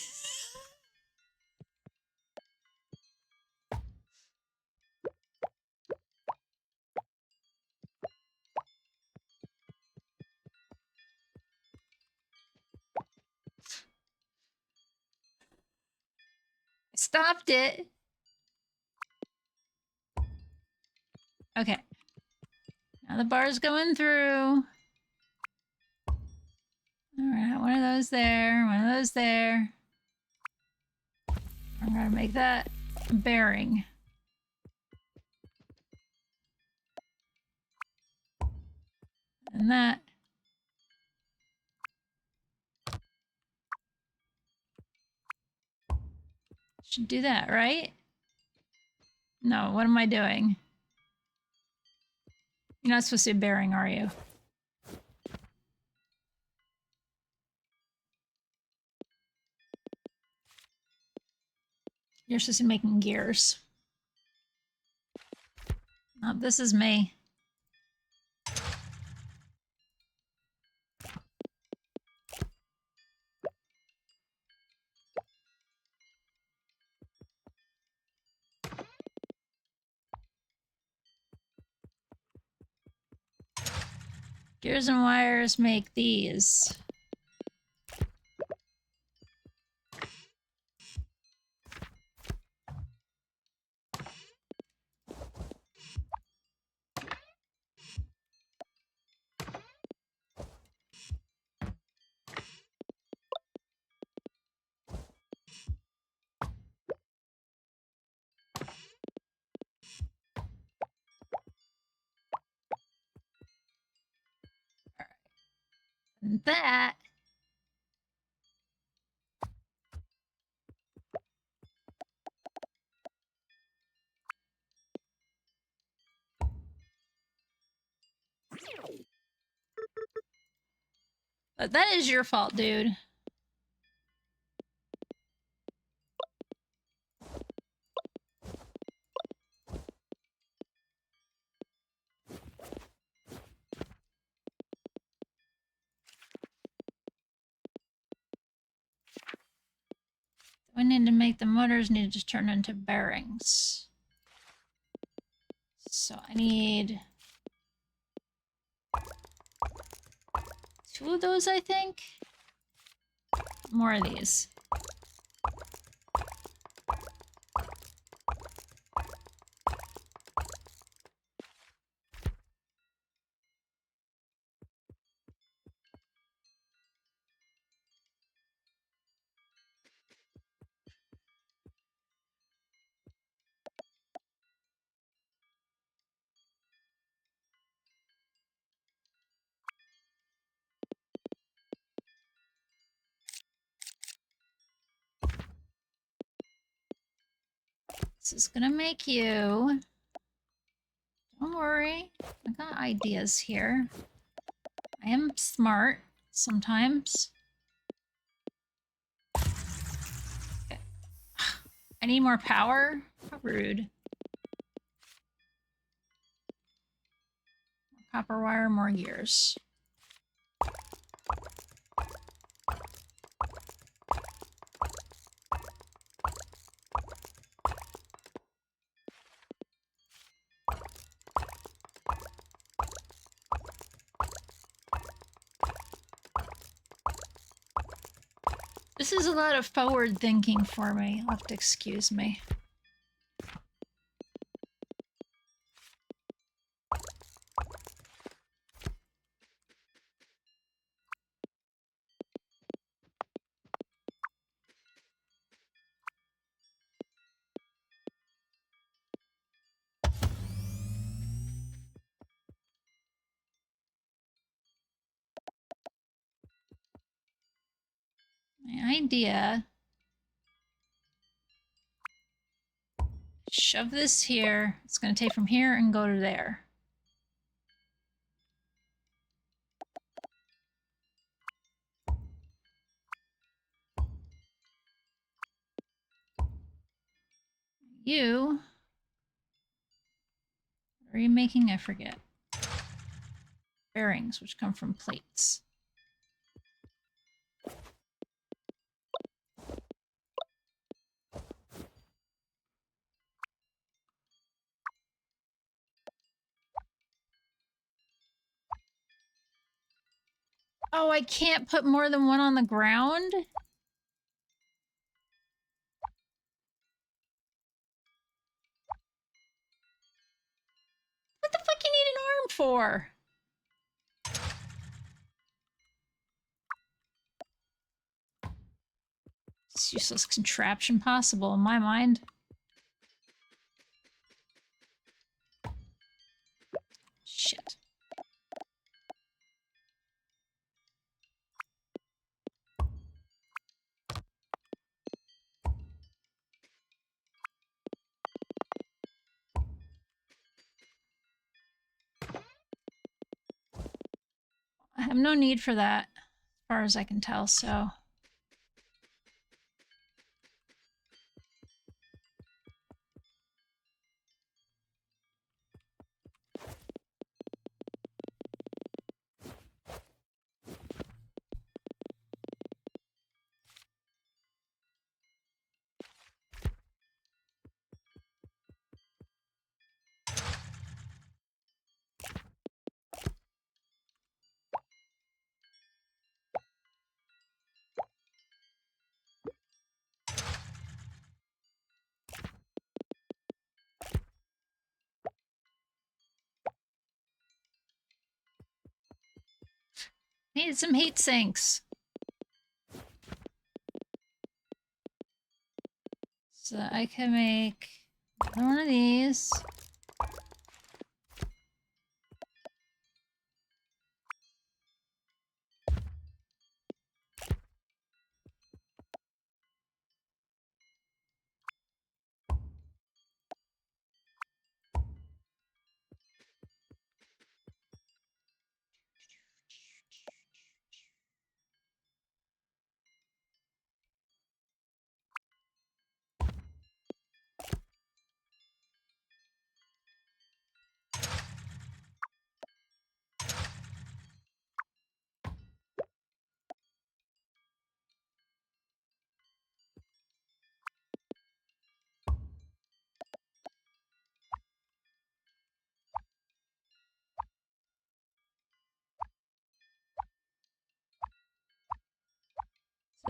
stopped it. Okay. Now the bar's going through. Alright, one of those there, one of those there. I'm gonna make that a bearing. And that. Should do that, right? No, what am I doing? You're not supposed to be bearing, are you? You're supposed to be making gears. No, this is me. Gears and wires make these. And that. But that is your fault, dude. We need to make the motors need to turn into bearings. So I need 2 of those, I think. More of these. This is gonna make you... Don't worry, I got ideas here. I am smart sometimes. Okay. I need more power? How rude. More copper wire, more gears. This is a lot of forward thinking for me. You'll have to excuse me. My idea... Shove this here. It's going to take from here and go to there. You... What are you making? I forget. Bearings, which come from plates. Oh, I can't put more than one on the ground? What the fuck you need an arm for? It's useless contraption possible in my mind. Shit. I have no need for that, as far as I can tell, so... Need some heat sinks. So I can make another one of these.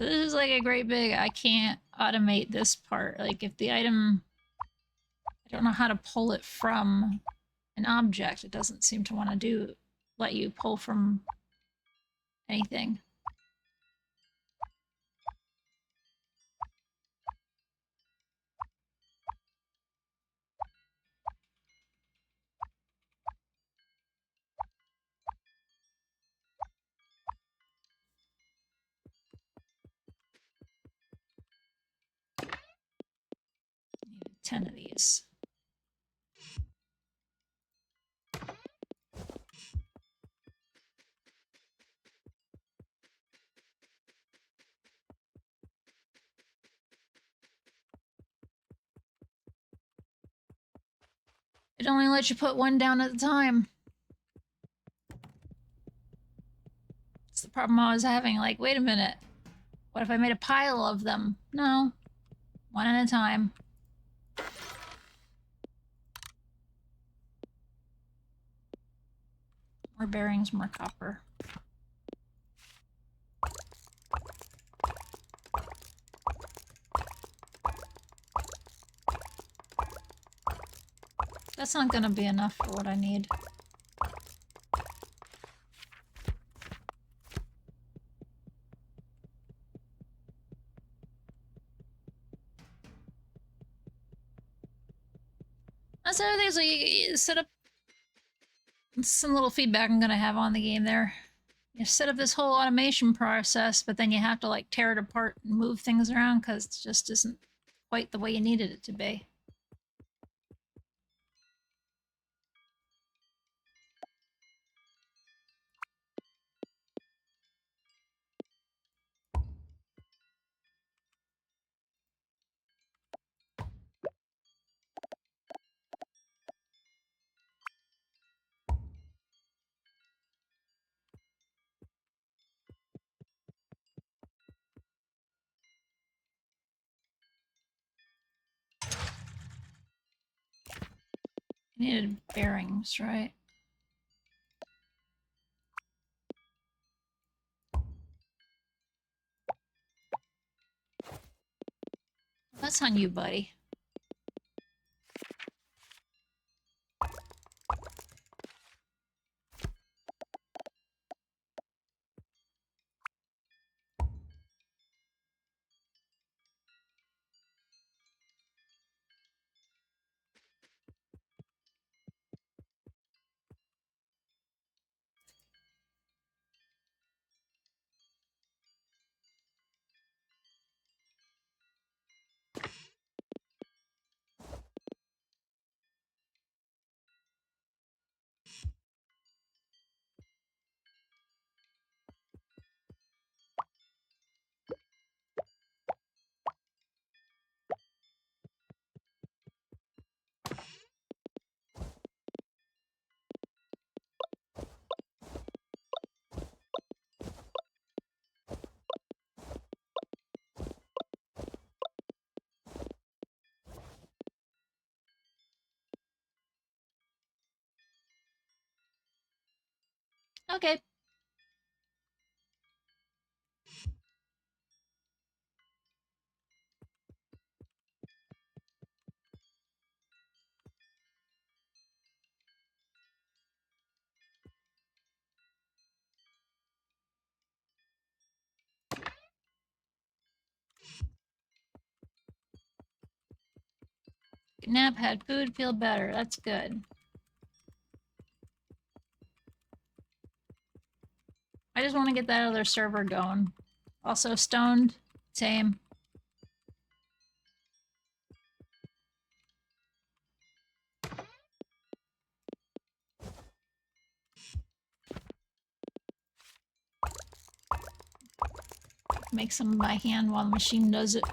This is like a great big, I can't automate this part. Like if the item, I don't know how to pull it from an object. It doesn't seem to want to let you pull from anything. Needed 10 of these. It only lets you put one down at a time. It's the problem I was having. Like, wait a minute. What if I made a pile of them? No. One at a time. More bearings, more copper. That's not gonna be enough for what I need. That's the other thing, so you set up some little feedback I'm gonna have on the game there. You set up this whole automation process, but then you have to like tear it apart and move things around because it just isn't quite the way you needed it to be. You needed bearings, right? That's on you, buddy. Okay. Nap, had food, feel better. That's good. I just want to get that other server going. Also stoned. Same. Make some by hand while the machine does it.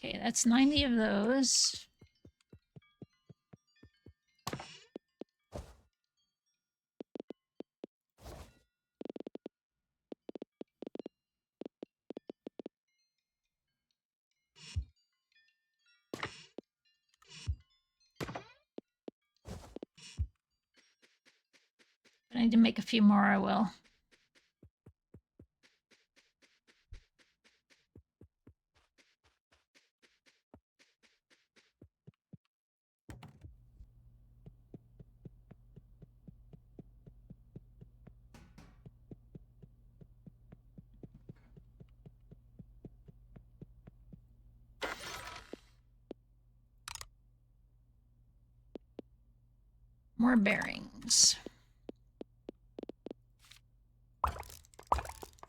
Okay, that's 90 of those. If I need to make a few more, I will. More bearings.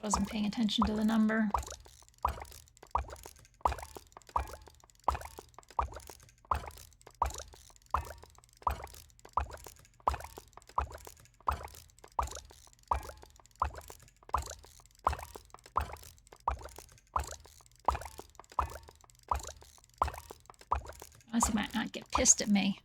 Wasn't paying attention to the number. Honestly, might not get pissed at me.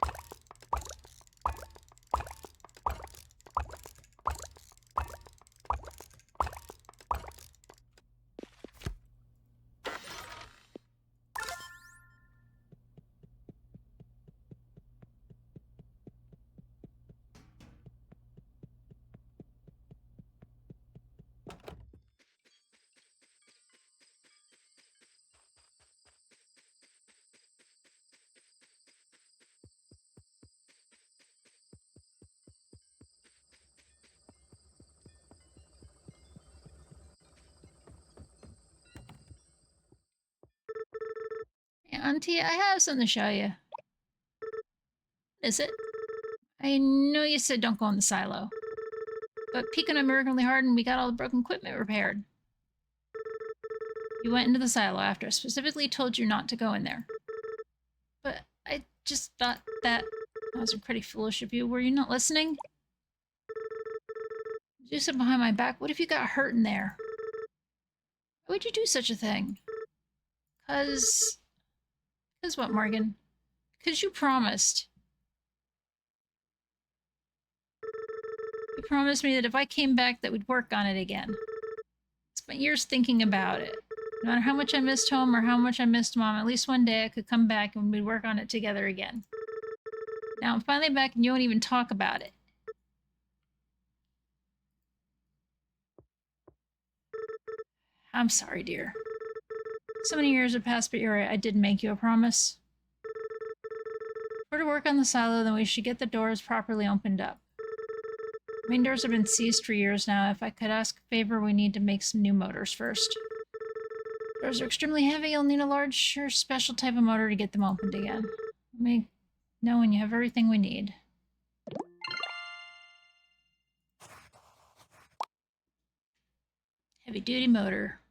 Hey, Auntie, I have something to show you. What is it? I know you said don't go in the silo. But Pete and I worked really hard and we got all the broken equipment repaired. You went into the silo after I specifically told you not to go in there. But I just thought that was pretty foolish of you. Were you not listening? You said behind my back, what if you got hurt in there? Why would you do such a thing? Cause what, Morgan? Because you promised. You promised me that if I came back that we'd work on it again. Spent years thinking about it. No matter how much I missed home or how much I missed Mom, at least one day I could come back and we'd work on it together again. Now I'm finally back and you won't even talk about it. I'm sorry, dear. So many years have passed, but you're right, I did make you a promise. If we're to work on the silo, then we should get the doors properly opened up. The main doors have been seized for years now. If I could ask a favor, we need to make some new motors first. Doors are extremely heavy. You'll need a large or special type of motor to get them opened again. Let me know when you have everything we need. Heavy duty motor.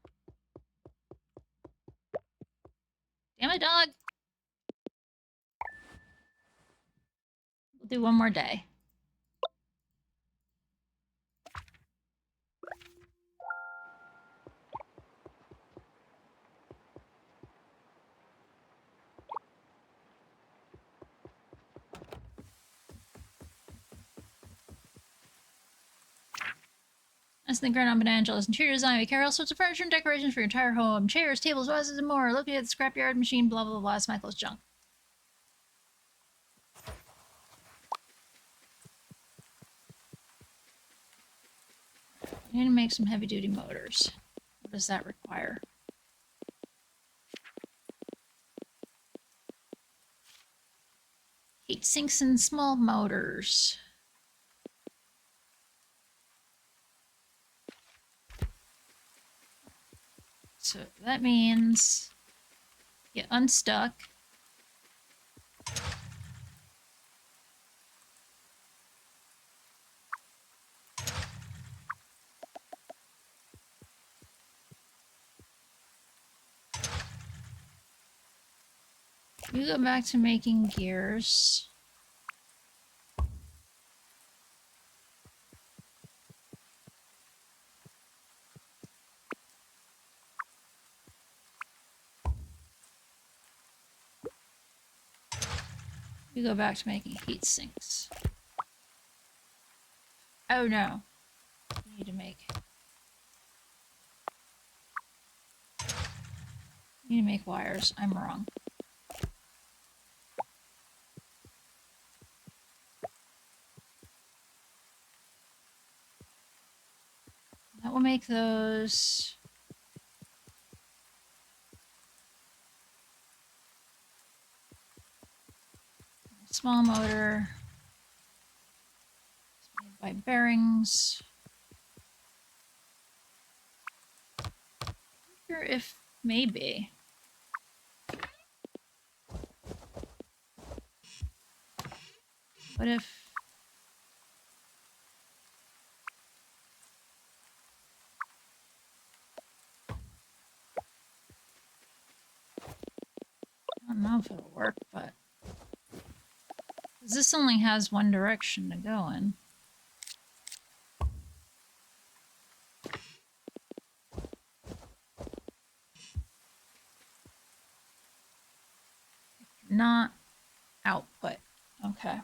Damn it, dog! We'll do one more day. That's the Grand Aunt Angela's interior design. We carry all sorts of furniture and decorations for your entire home. Chairs, tables, vases, and more. Located at the scrapyard machine, blah, blah, blah. It's Michael's junk. I need to make some heavy-duty motors. What does that require? Heat sinks and small motors. So that means get unstuck. You go back to making gears. We go back to making heat sinks. Oh no. We need to make wires. I'm wrong. That will make those. Small motor. It's made by bearings. I wonder if maybe. What if. I don't know if it'll work, but. Because this only has one direction to go in. Not output. Okay.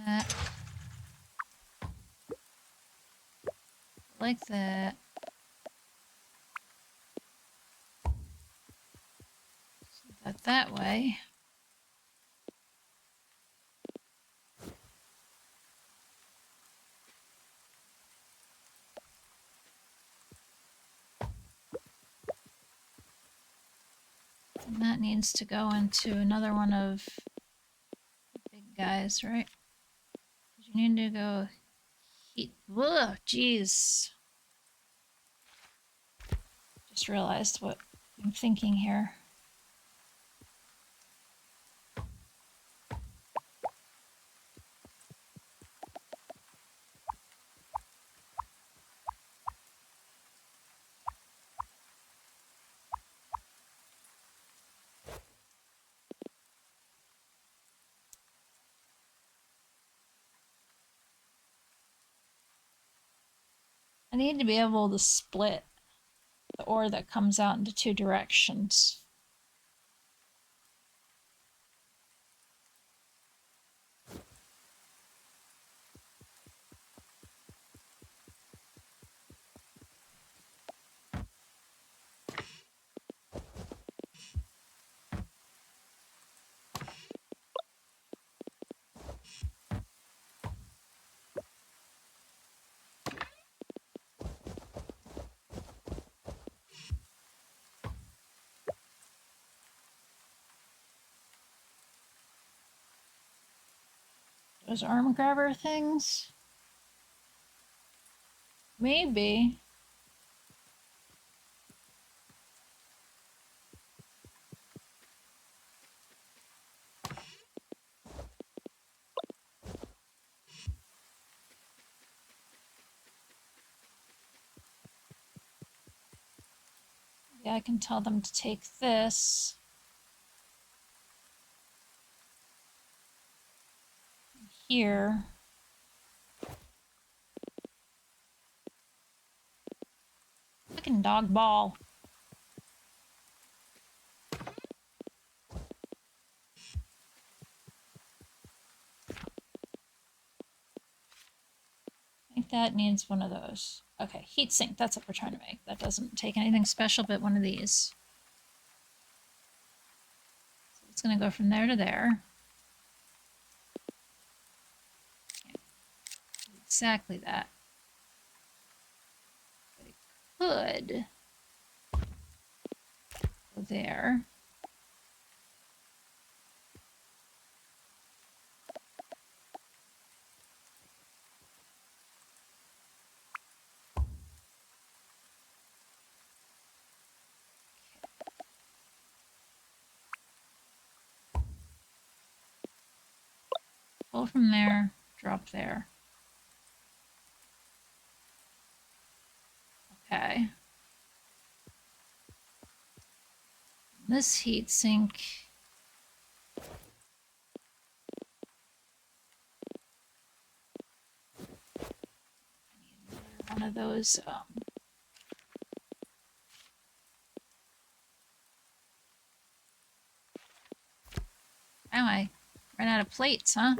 That. Like that. Set that way. And that needs to go into another one of the big guys, right? You need to go heat. Whoa, jeez. Just realized what I'm thinking here. I need to be able to split the ore that comes out into two directions. Those arm grabber things? Maybe. Yeah, I can tell them to take this. Here. Fucking dog ball. I think that needs one of those. Okay, heatsink, that's what we're trying to make. That doesn't take anything special, but one of these. So it's gonna go from there to there. Exactly that. But it could go there. Go from there, drop there. Okay. This heat sink. One of those. Wow, I ran out of plates, huh?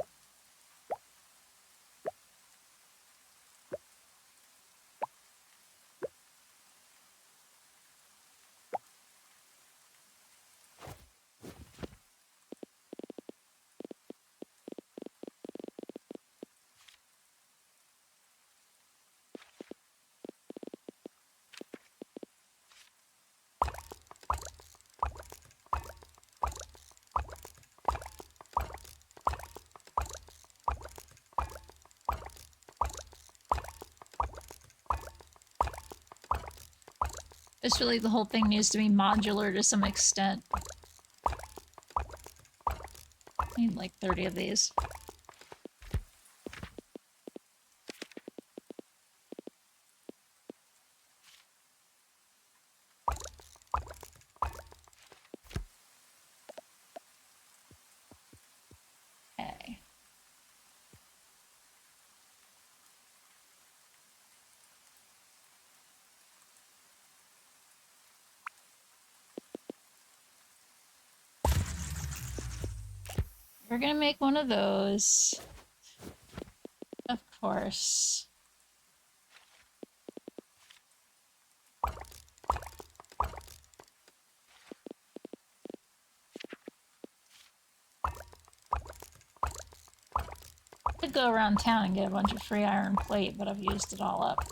It's really the whole thing needs to be modular to some extent. I need like 30 of these. Okay. We're gonna make one of those. Of course. Could go around town and get a bunch of free iron plate, but I've used it all up.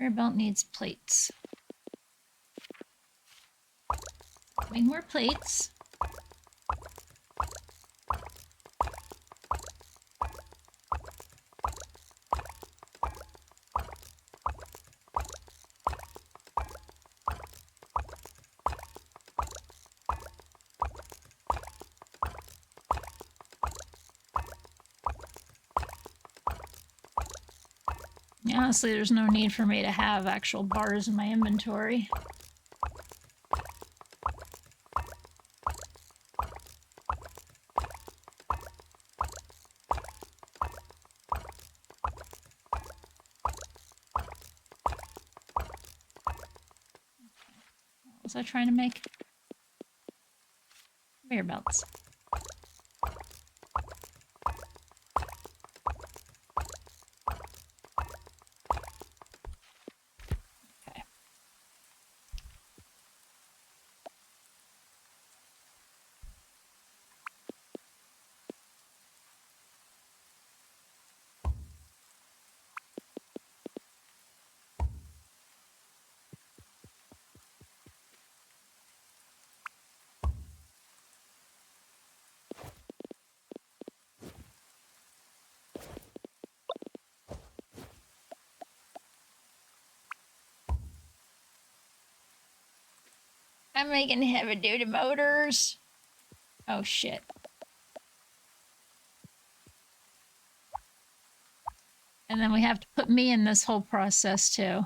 Conveyor belt needs plates. Make more plates. Yeah, honestly, there's no need for me to have actual bars in my inventory. What was I trying to make? Conveyor belts. Okay. I'm making heavy duty motors. Oh shit. And then we have to put me in this whole process too.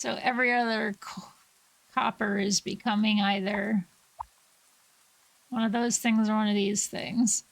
So every other copper is becoming either one of those things or one of these things.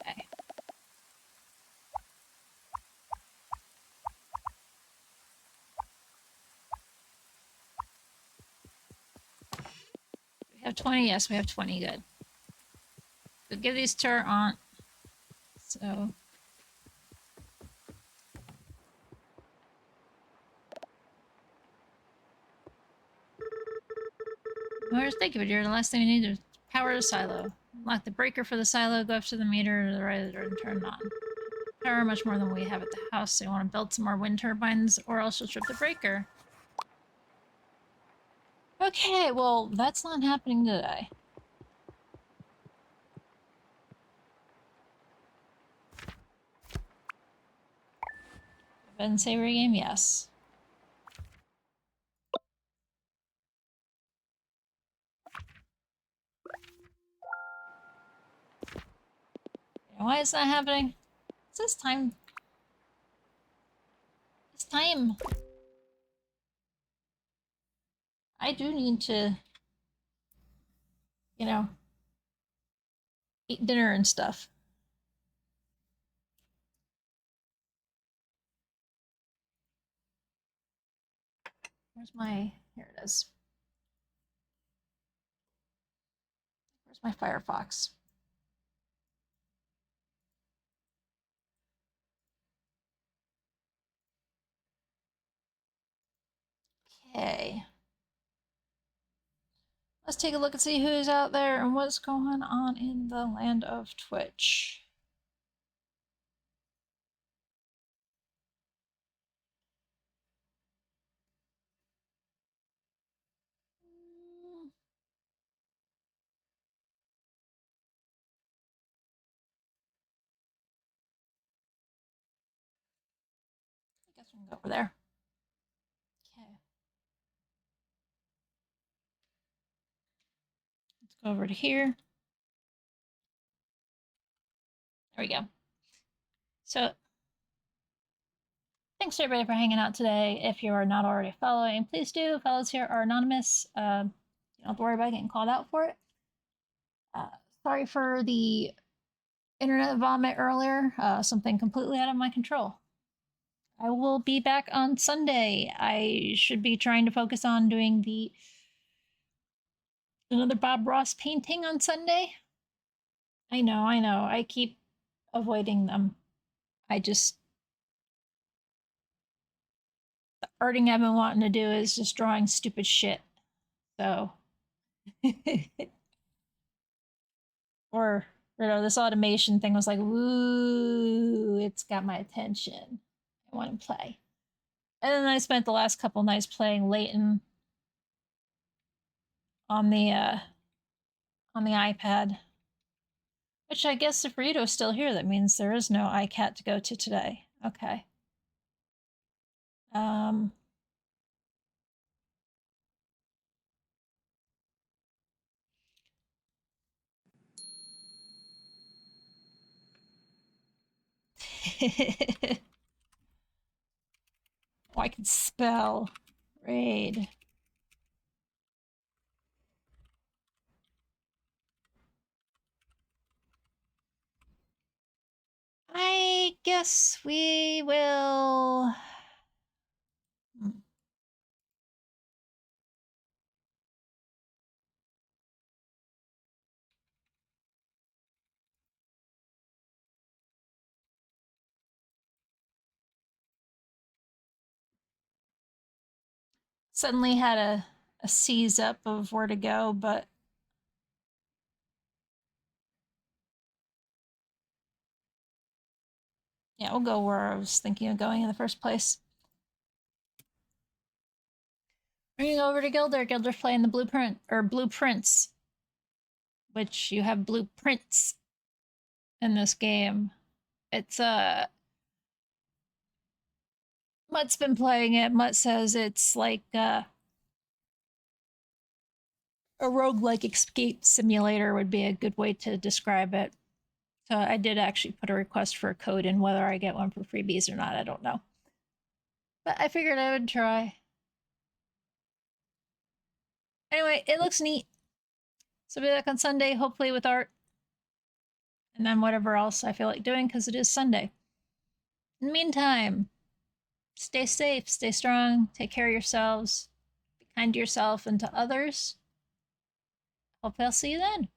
Okay. We have 20. Yes, we have 20. Good. So give these to our aunt. So where's thank you, dear. The last thing we need is power the silo. Lock the breaker for the silo. Go up to the meter to the right of the door and turn it on. Power much more than we have at the house. So you want to build some more wind turbines, or else you'll trip the breaker. Okay, well that's not happening today. Ben Savory game, yes. Why is that happening? It's this time. It's time. I do need to, you know, eat dinner and stuff. Where's my, here it is. Where's my Firefox? Okay. Let's take a look and see who's out there and what's going on in the land of Twitch. I guess we can go over there. Okay. Let's go over to here. There we go. So thanks to everybody for hanging out today. If you are not already following, please do. Follows here are anonymous. You don't have to worry about getting called out for it. Sorry for the internet vomit earlier. Something completely out of my control. I will be back on Sunday. I should be trying to focus on doing another Bob Ross painting on Sunday. I know. I keep avoiding them. The arting I've been wanting to do is just drawing stupid shit. So or this automation thing was like, woo, it's got my attention. I want to play. And then I spent the last couple nights playing Layton on the iPad. Which I guess if Rito's still here, that means there is no iCat to go to today. Okay. Oh, I can spell. Raid. I guess we will. Suddenly had a seize up of where to go, but yeah, we'll go where I was thinking of going in the first place. We're gonna go over to Gilder. Gilder's playing the blueprint or blueprints, which you have blueprints in this game. It's Mutt's been playing it. Mutt says it's like a roguelike escape simulator would be a good way to describe it. So I did actually put a request for a code in. Whether I get one for freebies or not, I don't know. But I figured I would try. Anyway, it looks neat. So I'll be back on Sunday, hopefully with art. And then whatever else I feel like doing, because it is Sunday. In the meantime, stay safe, stay strong, take care of yourselves, be kind to yourself and to others. Hope I'll see you then.